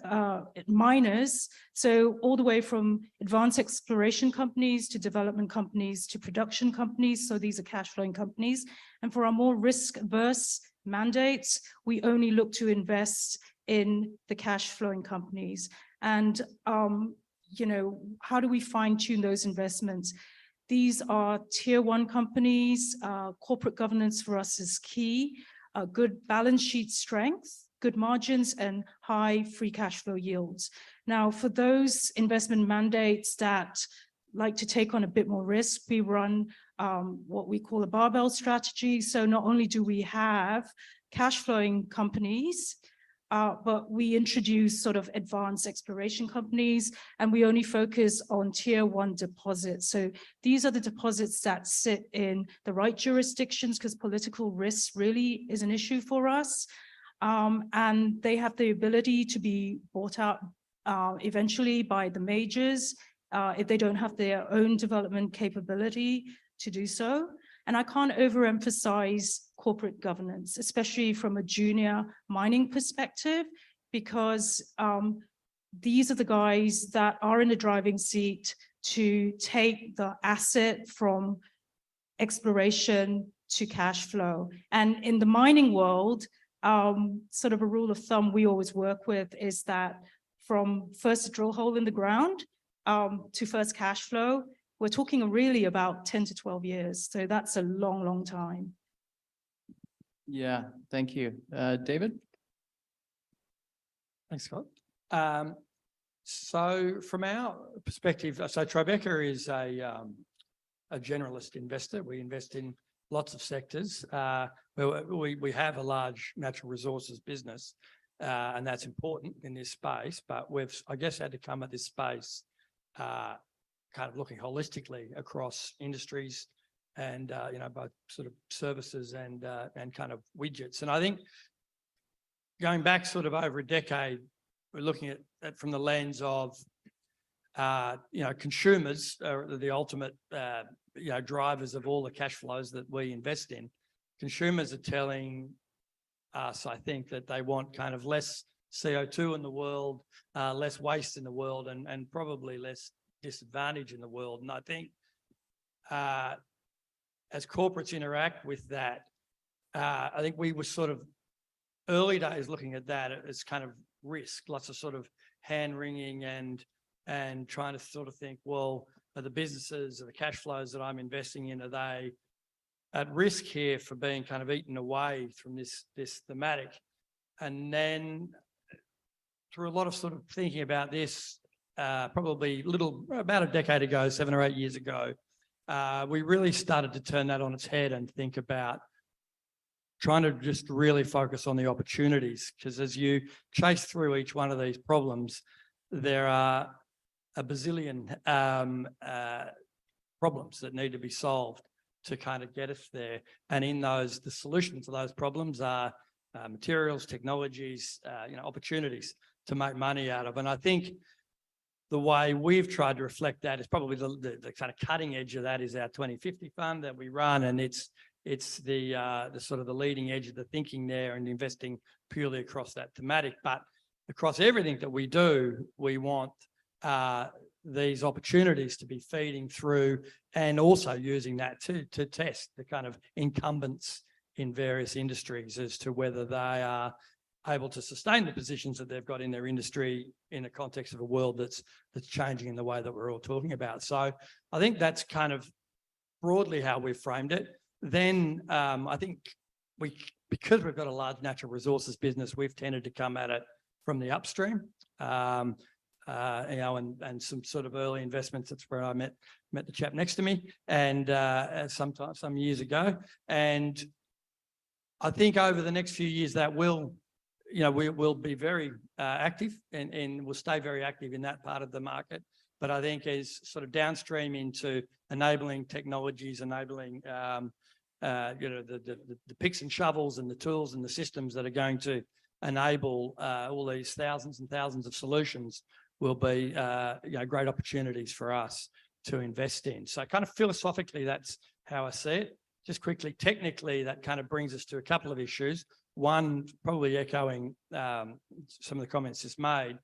miners, so all the way from advanced exploration companies to development companies to production companies. So these are cash flowing companies. And for our more risk averse mandates, we only look to invest in the cash flowing companies. And, you know, how do we fine tune those investments? These are tier one companies. Corporate governance for us is key. Good balance sheet strength, good margins, and high free cash flow yields. Now, for those investment mandates that like to take on a bit more risk, we run what we call a barbell strategy. So not only do we have cash flowing companies, but we introduce sort of advanced exploration companies, and we only focus on tier one deposits. So these are the deposits that sit in the right jurisdictions, because political risk really is an issue for us. And they have the ability to be bought out eventually by the majors if they don't have their own development capability to do so. And I can't overemphasize corporate governance, especially from a junior mining perspective, because these are the guys that are in the driving seat to take the asset from exploration to cash flow. And in the mining world, sort of a rule of thumb we always work with is that from first drill hole in the ground to first cash flow, we're talking really about 10 to 12 years. So that's a long, long time. Yeah, thank you. David? Thanks, Scott. So from our perspective, so Tribeca is a generalist investor. We invest in lots of sectors. We have a large natural resources business, and that's important in this space, but we've, I guess, had to come at this space kind of looking holistically across industries and, you know, both sort of services and kind of widgets. And I think going back sort of over a decade, we're looking at that from the lens of, you know, consumers are the ultimate, you know, drivers of all the cash flows that we invest in. Consumers are telling us, I think, that they want kind of less CO2 in the world, less waste in the world, and probably less disadvantage in the world. And I think as corporates interact with that, I think we were sort of early days looking at that as kind of risk, lots of sort of hand wringing and trying to sort of think, well, are the businesses or the cash flows that I'm investing in, are they at risk here for being kind of eaten away from this thematic? And then through a lot of sort of thinking about this, probably about a decade ago, 7 or 8 years ago, we really started to turn that on its head and think about trying to just really focus on the opportunities, because as you chase through each one of these problems, there are a bazillion problems that need to be solved to kind of get us there. And in those, the solutions to those problems are materials, technologies, opportunities to make money out of. And I think the way we've tried to reflect that is probably the kind of cutting edge of that is our 2050 fund that we run, and it's the sort of the leading edge of the thinking there and investing purely across that thematic. But across everything that we do, we want these opportunities to be feeding through and also using that to test the kind of incumbents in various industries as to whether they are able to sustain the positions that they've got in their industry in the context of a world that's changing in the way that we're all talking about. So I think that's kind of broadly how we've framed it. Then I think because we've got a large natural resources business, we've tended to come at it from the upstream, and some sort of early investments. That's where I met the chap next to me, and some years ago. And I think over the next few years that will, we will be very active and we'll stay very active in that part of the market. But I think as sort of downstream into enabling technologies, enabling the picks and shovels and the tools and the systems that are going to enable all these thousands and thousands of solutions will be great opportunities for us to invest in. So kind of philosophically, that's how I see it. Just quickly, technically, that kind of brings us to a couple of issues. One, probably echoing some of the comments just made.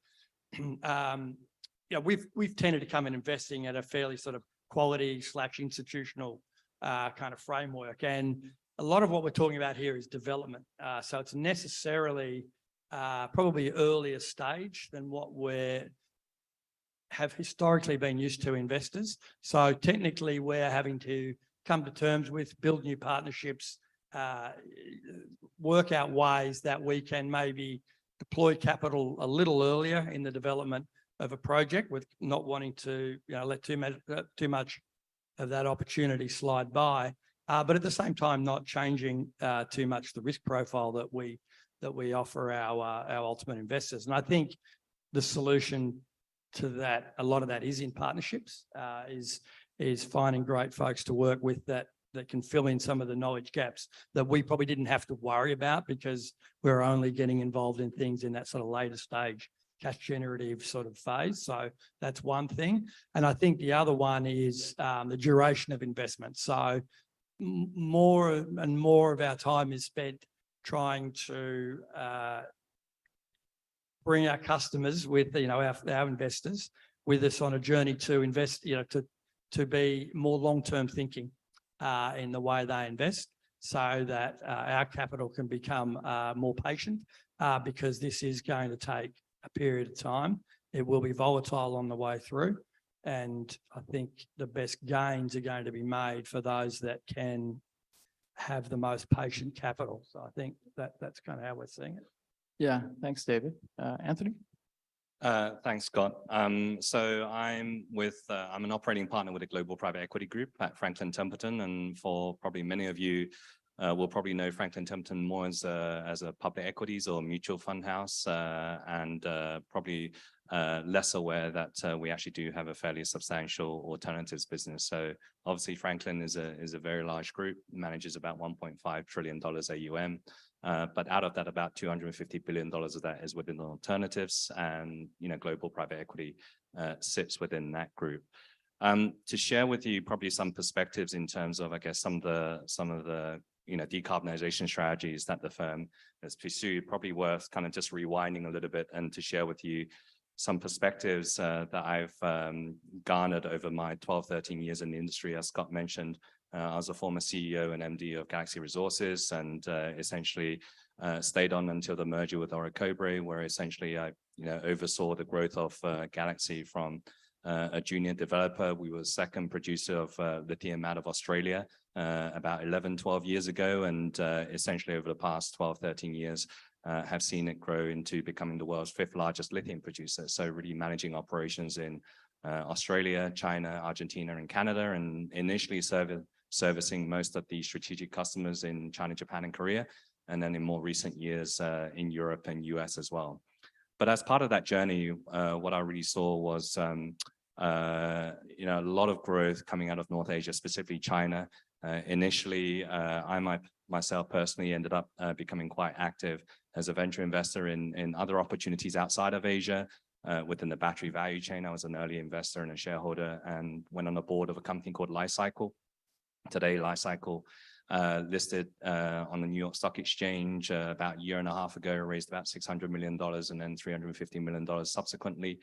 We've tended to come in investing at a fairly sort of quality/institutional kind of framework, and a lot of what we're talking about here is development. So it's necessarily probably earlier stage than what we have historically been used to investors. So technically, we're having to come to terms with, build new partnerships, work out ways that we can maybe deploy capital a little earlier in the development of a project, with not wanting to let too much of that opportunity slide by, but at the same time not changing too much the risk profile that we offer our ultimate investors. And I think the solution to that, a lot of that is in partnerships, is finding great folks to work with that can fill in some of the knowledge gaps that we probably didn't have to worry about because we're only getting involved in things in that sort of later stage cash generative sort of phase. So that's one thing. And I think the other one is the duration of investment. So more and more of our time is spent trying to bring our customers with, our investors with us on a journey to invest, to be more long-term thinking in the way they invest, so that our capital can become more patient, because this is going to take a period of time. It will be volatile on the way through. And I think the best gains are going to be made for those that can have the most patient capital. So I think that's kind of how we're seeing it. Yeah, thanks, David. Anthony? Thanks, Scott. So I'm an operating partner with a global private equity group at Franklin Templeton, and for probably many of you will probably know Franklin Templeton more as a public equities or mutual fund house, and probably less aware that we actually do have a fairly substantial alternatives business. So obviously Franklin is a very large group, manages about $1.5 trillion AUM. But out of that, about $250 billion of that is within alternatives, and global private equity sits within that group. To share with you probably some perspectives in terms of, I guess, some of the decarbonization strategies that the firm has pursued, probably worth kind of just rewinding a little bit and to share with you some perspectives that I've garnered over my 12, 13 years in the industry. As Scott mentioned, I was a former CEO and MD of Galaxy Resources, and essentially stayed on until the merger with Orocobre, where essentially I oversaw the growth of Galaxy from a junior developer. We were the second producer of lithium out of Australia about 11, 12 years ago, and essentially over the past 12, 13 years have seen it grow into becoming the world's 5th largest lithium producer. So really managing operations in Australia, China, Argentina, and Canada, and initially servicing most of the strategic customers in China, Japan, and Korea, and then in more recent years in Europe and US as well. But as part of that journey, what I really saw was a lot of growth coming out of North Asia, specifically China. Initially, myself personally ended up becoming quite active as a venture investor in other opportunities outside of Asia. Within the battery value chain, I was an early investor and a shareholder, and went on the board of a company called Li-Cycle. Today, Li-Cycle listed on the New York Stock Exchange about a year and a half ago, raised about $600 million and then $350 million subsequently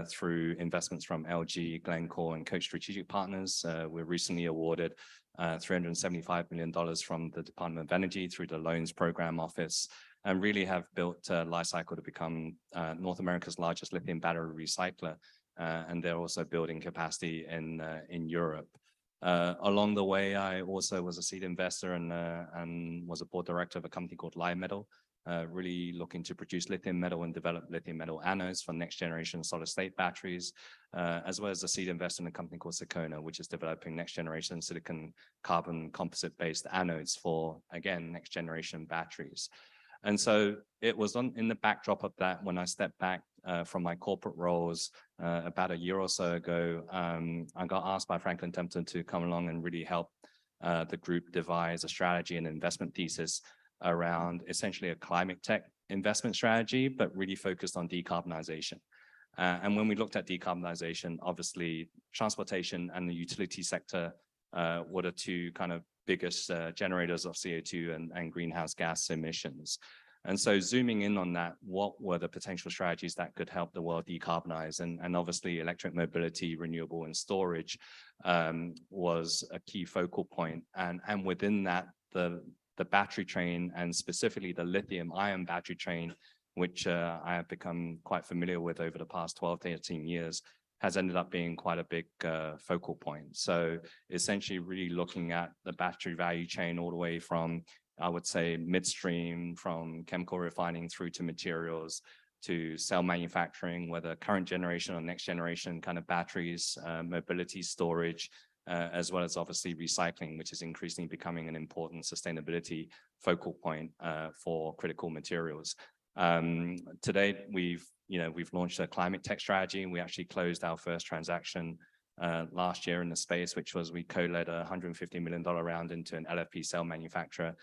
through investments from LG, Glencore, and Koch Strategic Partners. We're recently awarded $375 million from the Department of Energy through the Loans Program Office, and really have built Li-Cycle to become North America's largest lithium battery recycler. And they're also building capacity in Europe. Along the way, I also was a seed investor and was a board director of a company called Li-Metal, really looking to produce lithium metal and develop lithium metal anodes for next generation solid state batteries, as well as a seed investor in a company called Sakona, which is developing next generation silicon carbon composite based anodes for, again, next generation batteries. And so it was in the backdrop of that when I stepped back from my corporate roles about a year or so ago. I got asked by Franklin Templeton to come along and really help the group devise a strategy and investment thesis around essentially a climate tech investment strategy, but really focused on decarbonization. And when we looked at decarbonization, obviously transportation and the utility sector were the two kind of biggest generators of CO2 and greenhouse gas emissions. And so zooming in on that, what were the potential strategies that could help the world decarbonize? And obviously electric mobility, renewable and storage was a key focal point. And within that, the battery train, and specifically the lithium ion battery train, which I have become quite familiar with over the past 12 to 18 years, has ended up being quite a big focal point. So essentially really looking at the battery value chain all the way from, I would say, midstream, from chemical refining through to materials, to cell manufacturing, whether current generation or next generation kind of batteries, mobility, storage, as well as obviously recycling, which is increasingly becoming an important sustainability focal point for critical materials. Today, we've launched a climate tech strategy, and we actually closed our first transaction last year in the space, which was we co-led a $150 million round into an LFP cell manufacturer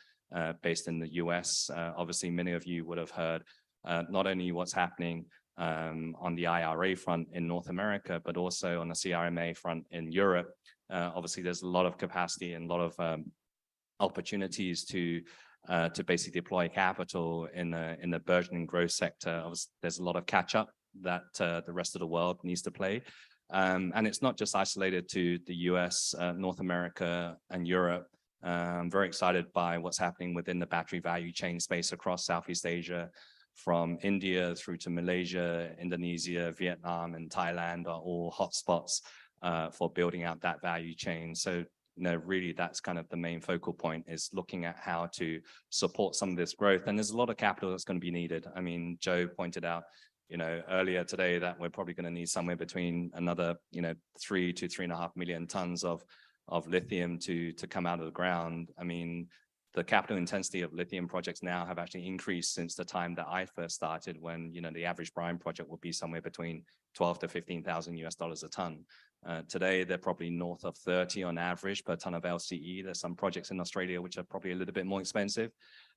based in the US. Obviously, many of you would have heard not only what's happening on the IRA front in North America, but also on the CRMA front in Europe. Obviously, there's a lot of capacity and a lot of opportunities to basically deploy capital in the burgeoning growth sector. Obviously, there's a lot of catch up that the rest of the world needs to play. And it's not just isolated to the US, North America, and Europe. I'm very excited by what's happening within the battery value chain space across Southeast Asia, from India through to Malaysia, Indonesia, Vietnam, and Thailand are all hotspots for building out that value chain. So, really that's kind of the main focal point, is looking at how to support some of this growth. And there's a lot of capital that's going to be needed. I mean, Joe pointed out, earlier today that we're probably going to need somewhere between another, 3 to 3.5 million tons of lithium to come out of the ground. I mean, the capital intensity of lithium projects now have actually increased since the time that I first started, when, the average brine project would be somewhere between $12,000 to $15,000 a ton. Today, they're probably north of 30 on average per ton of LCE. There's some projects in Australia which are probably a little bit more expensive.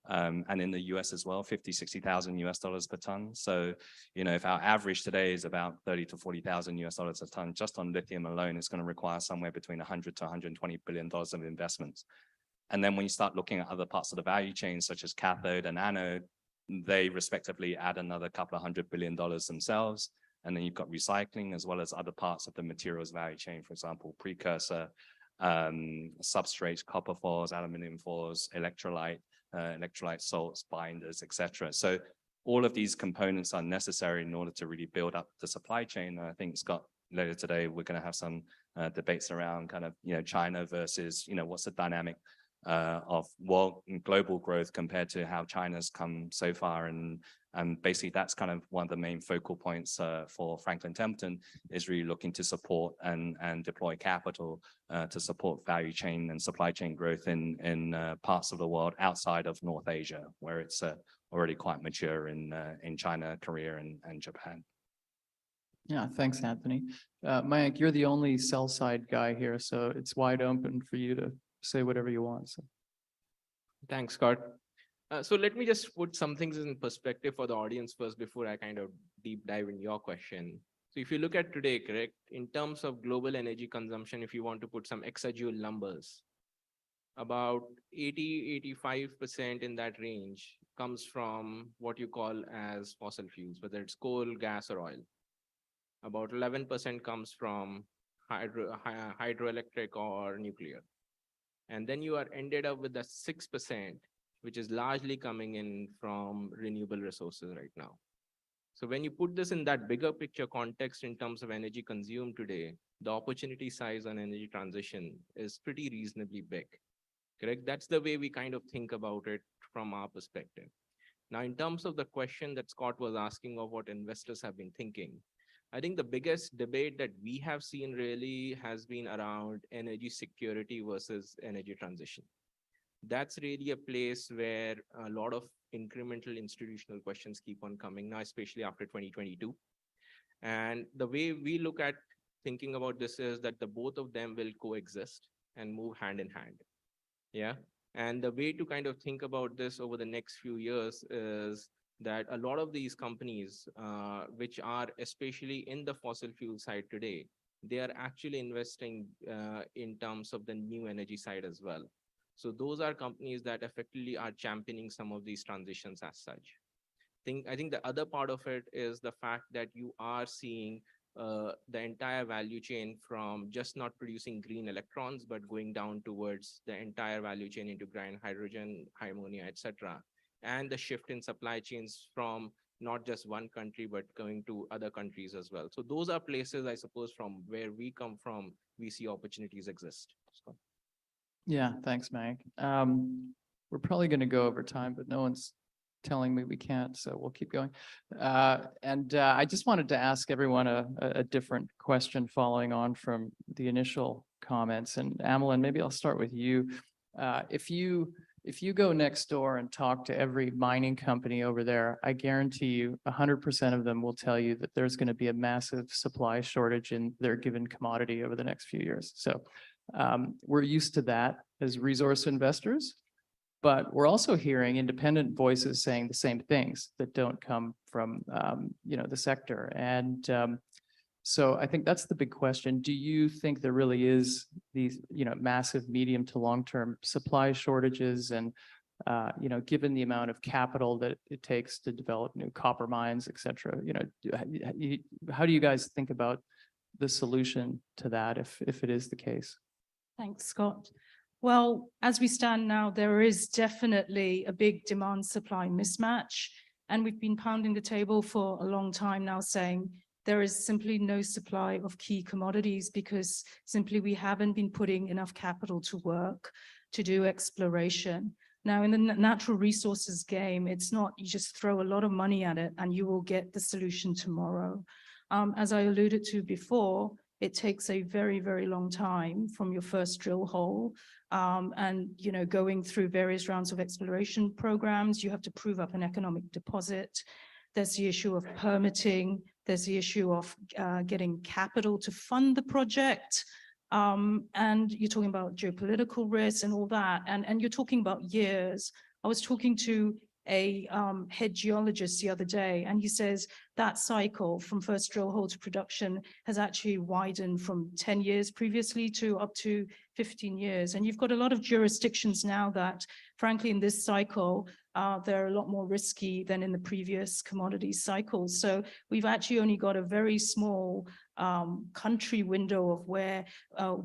And in the US as well, $50,000 to $60,000 per ton. So, if our average today is about $30,000 to $40,000 a ton, just on lithium alone, it's going to require somewhere between $100 to $120 billion of investments. And then when you start looking at other parts of the value chain, such as cathode and anode, they respectively add another couple of $100 billion themselves. And then you've got recycling as well as other parts of the materials value chain, for example, precursor, substrates, copper foils, aluminum foils, electrolyte salts, binders, etc. So all of these components are necessary in order to really build up the supply chain. And I think, Scott, later today, we're going to have some debates around kind of, China versus, what's the dynamic of global growth compared to how China's come so far. And basically that's kind of one of the main focal points for Franklin Templeton, is really looking to support and deploy capital to support value chain and supply chain growth in parts of the world outside of North Asia, where it's already quite mature in China, Korea, and Japan. Yeah, thanks, Anthony. Mayank, you're the only sell side guy here, so it's wide open for you to say whatever you want. So. Thanks, Scott. So let me just put some things in perspective for the audience first before I kind of deep dive in your question. So if you look at today, correct, in terms of global energy consumption, if you want to put some exajoule numbers, about 80-85% in that range comes from what you call as fossil fuels, whether it's coal, gas, or oil. About 11% comes from hydroelectric or nuclear. And then you are ended up with the 6%, which is largely coming in from renewable resources right now. So when you put this in that bigger picture context in terms of energy consumed today, the opportunity size on energy transition is pretty reasonably big, correct? That's the way we kind of think about it from our perspective. Now, in terms of the question that Scott was asking of what investors have been thinking, I think the biggest debate that we have seen really has been around energy security versus energy transition. That's really a place where a lot of incremental institutional questions keep on coming now, especially after 2022. And the way we look at thinking about this is that the both of them will coexist and move hand in hand. Yeah. And the way to kind of think about this over the next few years is that a lot of these companies, which are especially in the fossil fuel side today, they are actually investing in terms of the new energy side as well. So those are companies that effectively are championing some of these transitions as such. I think the other part of it is the fact that you are seeing the entire value chain from just not producing green electrons, but going down towards the entire value chain into green hydrogen, ammonia, etc. And the shift in supply chains from not just one country, but going to other countries as well. So those are places, I suppose, from where we come from, we see opportunities exist. Scott. Yeah, thanks, Mayank. We're probably going to go over time, but no one's telling me we can't, so we'll keep going. I just wanted to ask everyone a different question following on from the initial comments. And Amelin, maybe I'll start with you. If you go next door and talk to every mining company over there, I guarantee you 100% of them will tell you that there's going to be a massive supply shortage in their given commodity over the next few years. So we're used to that as resource investors, but we're also hearing independent voices saying the same things that don't come from the sector. And so I think that's the big question. Do you think there really is these massive medium to long-term supply shortages, and given the amount of capital that it takes to develop new copper mines, et cetera, how do you guys think about the solution to that if it is the case? Thanks, Scott. Well, as we stand now, there is definitely a big demand-supply mismatch. And we've been pounding the table for a long time now saying there is simply no supply of key commodities because simply we haven't been putting enough capital to work to do exploration. Now, in the natural resources game, it's not you just throw a lot of money at it and you will get the solution tomorrow. As I alluded to before, it takes a very, very long time from your first drill hole and going through various rounds of exploration programs. You have to prove up an economic deposit. There's the issue of permitting. There's the issue of getting capital to fund the project. And you're talking about geopolitical risks and all that. And you're talking about years. I was talking to a head geologist the other day, and he says that cycle from first drill hole to production has actually widened from 10 years previously to up to 15 years. And you've got a lot of jurisdictions now that, frankly, in this cycle, they're a lot more risky than in the previous commodity cycles. So we've actually only got a very small country window of where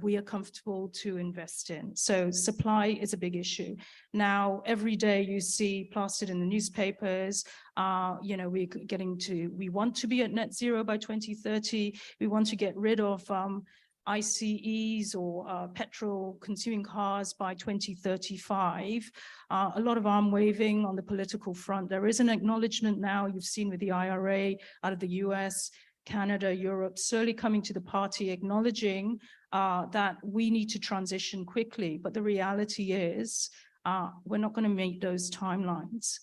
we are comfortable to invest in. So supply is a big issue. Now, every day you see plastered in the newspapers, we want to be at net zero by 2030. We want to get rid of ICEs or petrol consuming cars by 2035. A lot of arm waving on the political front. There is an acknowledgement now, you've seen with the IRA out of the US, Canada, Europe, slowly coming to the party, acknowledging that we need to transition quickly. But the reality is we're not going to meet those timelines.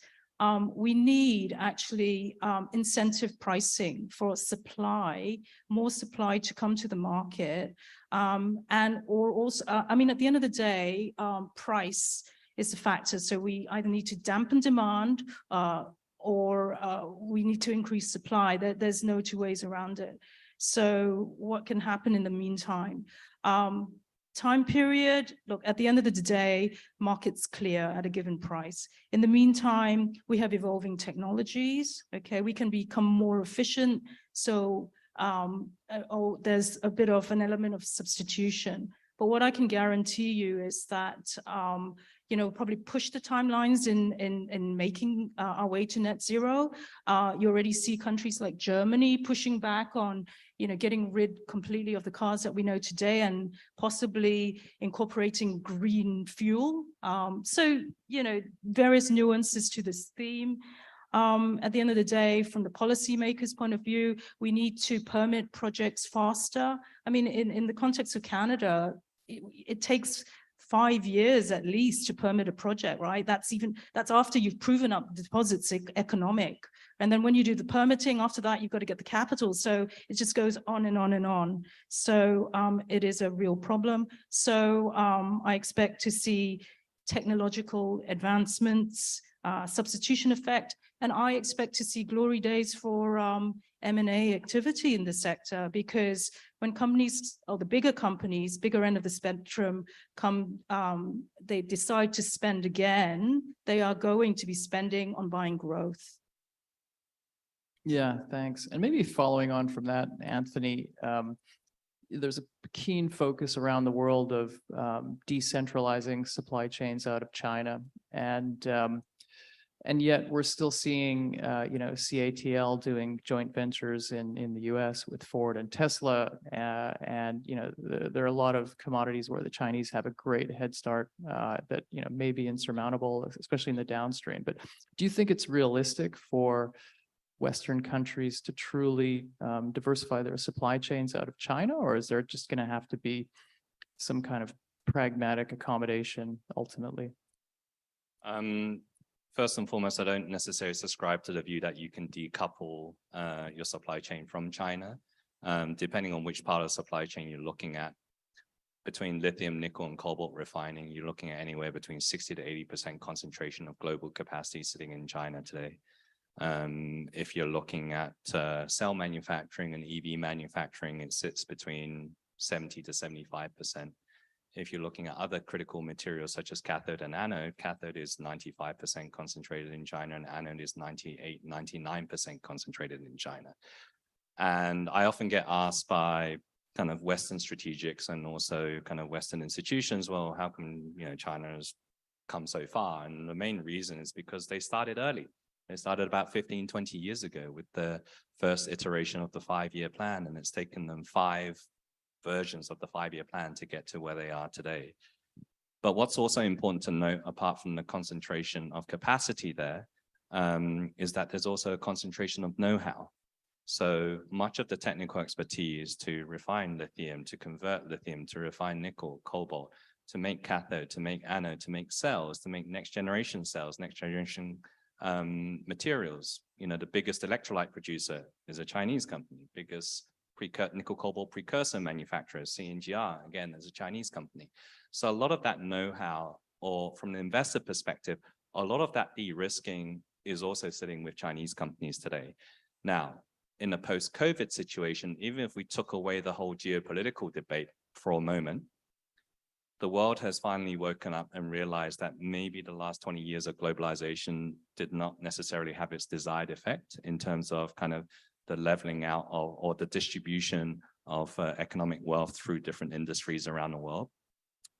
We need actually incentive pricing for supply, more supply to come to the market. At the end of the day, price is a factor. So we either need to dampen demand or we need to increase supply. There's no two ways around it. So what can happen in the meantime? Time period, look, at the end of the day, market's clear at a given price. In the meantime, we have evolving technologies, okay? We can become more efficient. So there's a bit of an element of substitution. But what I can guarantee you is that, probably push the timelines in making our way to net zero. You already see countries like Germany pushing back on, getting rid completely of the cars that we know today and possibly incorporating green fuel. Various nuances to this theme. At the end of the day, from the policymakers' point of view, we need to permit projects faster. I mean, in the context of Canada, it takes 5 years at least to permit a project, right? That's after you've proven up the deposits economic. And then when you do the permitting, after that, you've got to get the capital. So it just goes on and on and on. So it is a real problem. So I expect to see technological advancements, substitution effect, and I expect to see glory days for M&A activity in the sector, because when companies, or the bigger companies, bigger end of the spectrum, they decide to spend again, they are going to be spending on buying growth. Yeah, thanks. And maybe following on from that, Anthony, there's a keen focus around the world of decentralizing supply chains out of China. And yet we're still seeing, CATL doing joint ventures in the US with Ford and Tesla. There are a lot of commodities where the Chinese have a great head start that, may be insurmountable, especially in the downstream. But do you think it's realistic for Western countries to truly diversify their supply chains out of China, or is there just going to have to be some kind of pragmatic accommodation ultimately? First and foremost, I don't necessarily subscribe to the view that you can decouple your supply chain from China, depending on which part of the supply chain you're looking at. Between lithium, nickel, and cobalt refining, you're looking at anywhere between 60 to 80% concentration of global capacity sitting in China today. If you're looking at cell manufacturing and EV manufacturing, it sits between 70 to 75%. If you're looking at other critical materials such as cathode and anode, cathode is 95% concentrated in China and anode is 98, 99% concentrated in China. And I often get asked by kind of Western strategics and also kind of Western institutions, well, how come, China has come so far? And the main reason is because they started early. They started about 15, 20 years ago with the first iteration of the 5-year plan, and it's taken them 5 versions of the 5-year plan to get to where they are today. But what's also important to note, apart from the concentration of capacity there, is that there's also a concentration of know-how. So much of the technical expertise to refine lithium, to convert lithium, to refine nickel, cobalt, to make cathode, to make anode, to make cells, to make next generation cells, next generation materials. The biggest electrolyte producer is a Chinese company. Biggest nickel cobalt precursor manufacturer, CNGR, again, is a Chinese company. So a lot of that know-how, or from the investor perspective, a lot of that de-risking is also sitting with Chinese companies today. Now, in the post-COVID situation, even if we took away the whole geopolitical debate for a moment, the world has finally woken up and realized that maybe the last 20 years of globalization did not necessarily have its desired effect in terms of kind of the leveling out of, or the distribution of economic wealth through different industries around the world.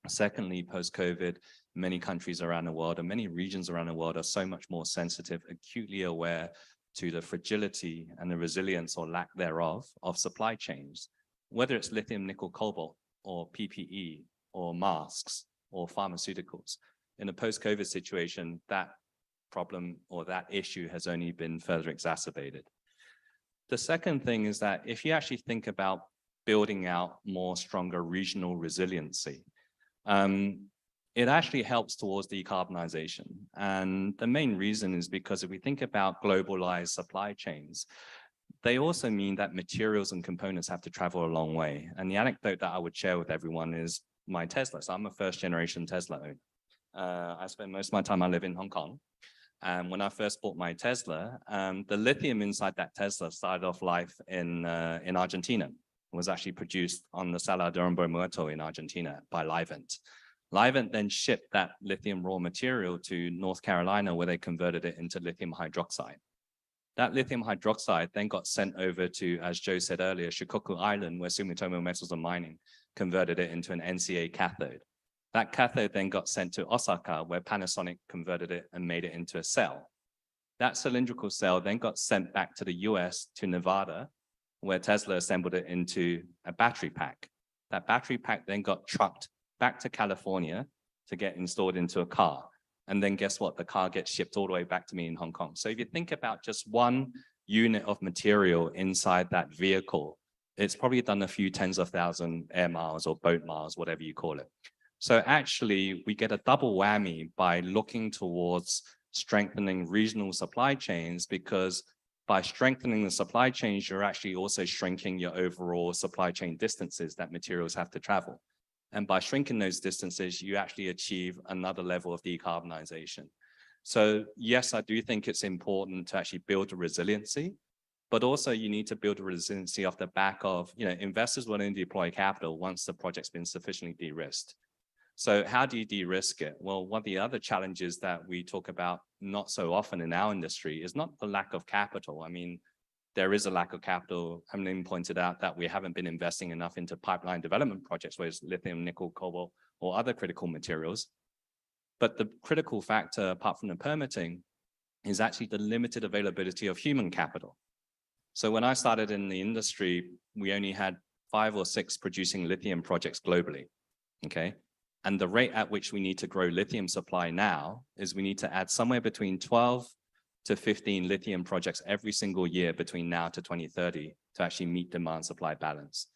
Secondly, post-COVID, many countries around the world and many regions around the world are so much more sensitive, acutely aware to the fragility and the resilience or lack thereof of supply chains, whether it's lithium, nickel, cobalt, or PPE, or masks, or pharmaceuticals. In a post-COVID situation, that problem or that issue has only been further exacerbated. The second thing is that if you actually think about building out more stronger regional resiliency, it actually helps towards decarbonization. And the main reason is because if we think about globalized supply chains, they also mean that materials and components have to travel a long way. And the anecdote that I would share with everyone is my Tesla. So I'm a first generation Tesla owner. I spend most of my time, I live in Hong Kong. And when I first bought my Tesla, the lithium inside that Tesla started off life in Argentina. It was actually produced on the Salar de Uyuni Muerto in Argentina by Livent. Livent then shipped that lithium raw material to North Carolina, where they converted it into lithium hydroxide. That lithium hydroxide then got sent over to, as Joe said earlier, Shikoku Island, where Sumitomo Metals and Mining converted it into an NCA cathode. That cathode then got sent to Osaka, where Panasonic converted it and made it into a cell. That cylindrical cell then got sent back to the US, to Nevada, where Tesla assembled it into a battery pack. That battery pack then got trucked back to California to get installed into a car. And then guess what? The car gets shipped all the way back to me in Hong Kong. So if you think about just one unit of material inside that vehicle, it's probably done a few tens of thousand air miles or boat miles, whatever you call it. So actually, we get a double whammy by looking towards strengthening regional supply chains, because by strengthening the supply chains, you're actually also shrinking your overall supply chain distances that materials have to travel. And by shrinking those distances, you actually achieve another level of decarbonization. So yes, I do think it's important to actually build a resiliency, but also you need to build a resiliency off the back of, investors willing to deploy capital once the project's been sufficiently de-risked. So how do you de-risk it? Well, one of the other challenges that we talk about not so often in our industry is not the lack of capital. I mean, there is a lack of capital. Hamlin pointed out that we haven't been investing enough into pipeline development projects, whether it's lithium, nickel, cobalt, or other critical materials. But the critical factor, apart from the permitting, is actually the limited availability of human capital. So when I started in the industry, we only had 5 or 6 producing lithium projects globally, okay? And the rate at which we need to grow lithium supply now is we need to add somewhere between 12 to 15 lithium projects every single year between now to 2030 to actually meet demand supply balance.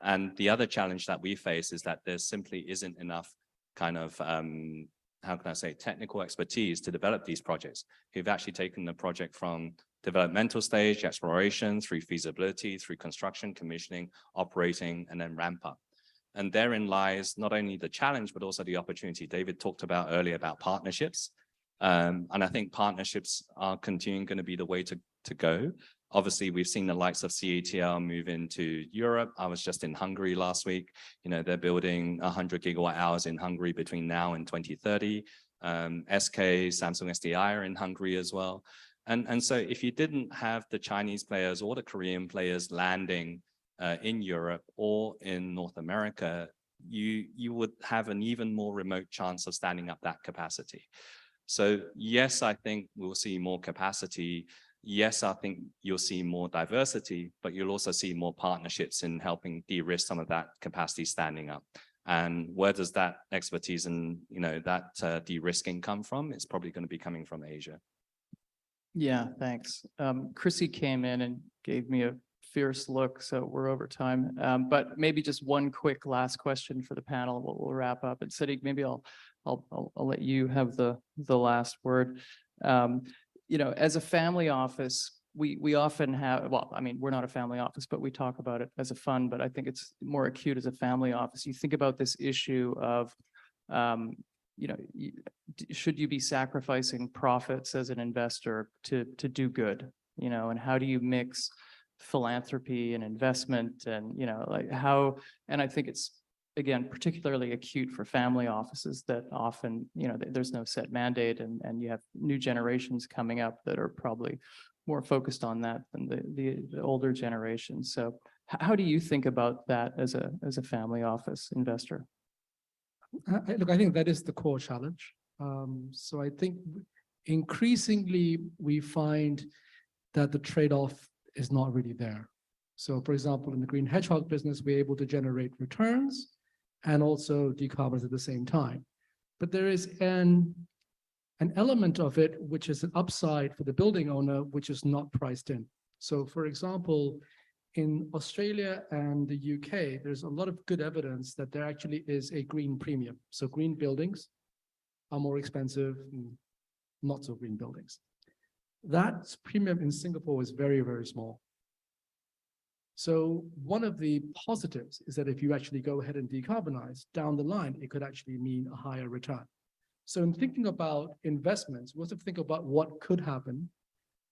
And the other challenge that we face is that there simply isn't enough kind of, how can I say, technical expertise to develop these projects. Who've actually taken the project from developmental stage, exploration, through feasibility, through construction, commissioning, operating, and then ramp up. And therein lies not only the challenge, but also the opportunity. David talked about earlier about partnerships. And I think partnerships are going to be the way to go. Obviously, we've seen the likes of CATL move into Europe. I was just in Hungary last week. They're building 100 gigawatt hours in Hungary between now and 2030. SK, Samsung SDI are in Hungary as well. And so if you didn't have the Chinese players or the Korean players landing in Europe or in North America, you would have an even more remote chance of standing up that capacity. So yes, I think we'll see more capacity. Yes, I think you'll see more diversity, but you'll also see more partnerships in helping de-risk some of that capacity standing up. And where does that expertise and that de-risking come from? It's probably going to be coming from Asia. Yeah, thanks. Chrissy came in and gave me a fierce look, so we're over time. But maybe just one quick last question for the panel. We'll wrap up. And Sadiq, maybe I'll let you have the last word. As a family office, we often have, well, I mean, we're not a family office, but we talk about it as a fund, but I think it's more acute as a family office. You think about this issue of, should you be sacrificing profits as an investor to do good, and how do you mix philanthropy and investment and, and I think it's again, particularly acute for family offices that often, there's no set mandate and you have new generations coming up that are probably more focused on that than the older generation. So how do you think about that as a family office investor? Look, I think that is the core challenge. So I think increasingly we find that the trade-off is not really there. So for example, in the green hedgehog business, we're able to generate returns and also decarbonize at the same time. But there is an element of it which is an upside for the building owner, which is not priced in. So for example, in Australia and the UK, there's a lot of good evidence that there actually is a green premium. So green buildings are more expensive than not so green buildings. That premium in Singapore is very, very small. So one of the positives is that if you actually go ahead and decarbonize down the line, it could actually mean a higher return. So in thinking about investments, we have to think about what could happen.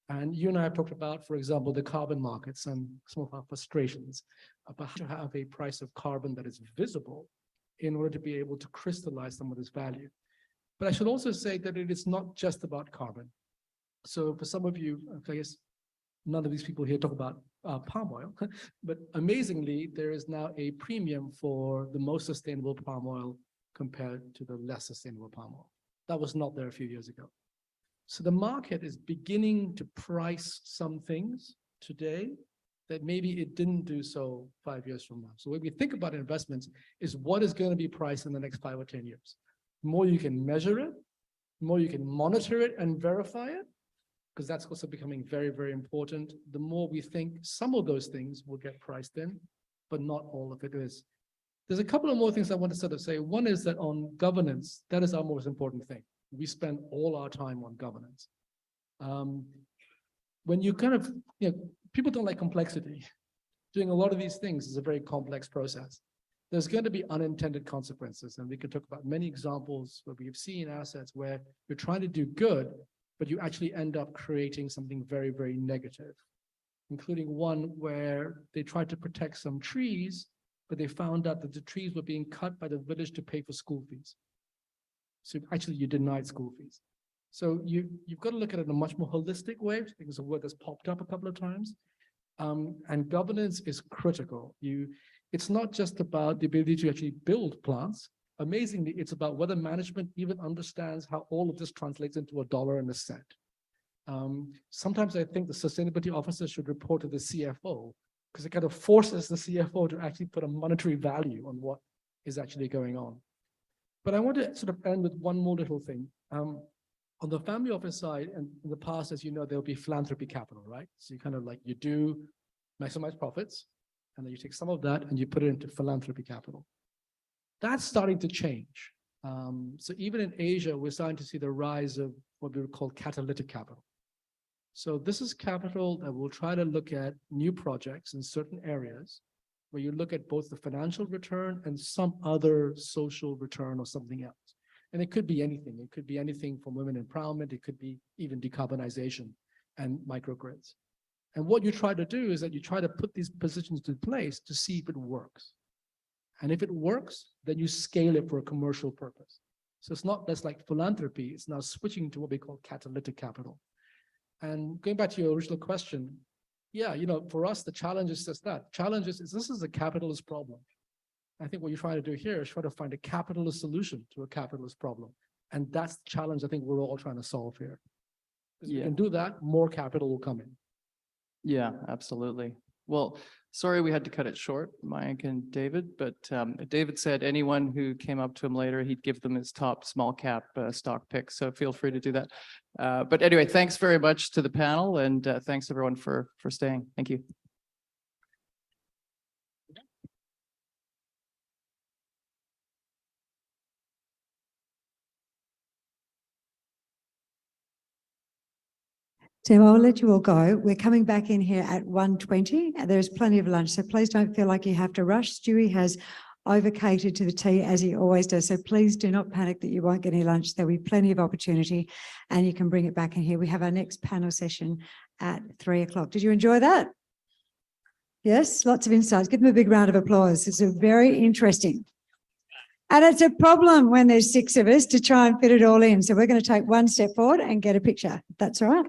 And you and I have talked about, for example, the carbon markets and some of our frustrations about how to have a price of carbon that is visible in order to be able to crystallize some of this value. But I should also say that it is not just about carbon. So for some of you, I guess none of these people here talk about palm oil, but amazingly, there is now a premium for the most sustainable palm oil compared to the less sustainable palm oil. That was not there a few years ago. So the market is beginning to price some things today that maybe it didn't do so 5 years from now. So when we think about investments is what is going to be priced in the next 5 or 10 years. The more you can measure it, the more you can monitor it and verify it, because that's also becoming very, very important. The more we think some of those things will get priced in, but not all of it is. There's a couple of more things I want to sort of say. One is that on governance, that is our most important thing. We spend all our time on governance. When you kind of, people don't like complexity. Doing a lot of these things is a very complex process. There's going to be unintended consequences. And we could talk about many examples where we've seen assets where you're trying to do good, but you actually end up creating something very, very negative, including one where they tried to protect some trees, but they found out that the trees were being cut by the village to pay for school fees. So actually you denied school fees. So you've got to look at it in a much more holistic way. I think it's a word that's popped up a couple of times. And governance is critical. It's not just about the ability to actually build plants. Amazingly, it's about whether management even understands how all of this translates into $1 and a cent. Sometimes I think the sustainability officer should report to the CFO because it kind of forces the CFO to actually put a monetary value on what is actually going on. But I want to sort of end with one more little thing. On the family office side, and in the past, as you know, there'll be philanthropy capital, right? So you kind of like, you do maximize profits, and then you take some of that and you put it into philanthropy capital. That's starting to change. So even in Asia, we're starting to see the rise of what we would call catalytic capital. So this is capital that will try to look at new projects in certain areas where you look at both the financial return and some other social return or something else. And it could be anything. It could be anything from women empowerment. It could be even decarbonization and microgrids. And what you try to do is that you try to put these positions in place to see if it works. And if it works, then you scale it for a commercial purpose. So it's not just like philanthropy, it's now switching to what we call catalytic capital. And going back to your original question, yeah, for us, the challenge is just that. Challenge is this is a capitalist problem. I think what you're trying to do here is try to find a capitalist solution to a capitalist problem. And that's the challenge I think we're all trying to solve here. If you can do that, more capital will come in. Yeah, absolutely. Well, sorry we had to cut it short, Mike and David, but David said anyone who came up to him later, he'd give them his top small cap stock pick. So feel free to do that. But anyway, thanks very much to the panel and thanks everyone for staying. Thank you. Tim, I'll let you all go. We're coming back in here at 1:20. There's plenty of lunch, so please don't feel like you have to rush. Stewie has over-catered to the tea as he always does, so please do not panic that you won't get any lunch. There'll be plenty of opportunity and you can bring it back in here. We have our next panel session at 3 o'clock. Did you enjoy that? Yes, lots of insights. Give them a big round of applause. It's a very interesting. And it's a problem when there's 6 of us to try and fit it all in. So we're going to take one step forward and get a picture. That's all right.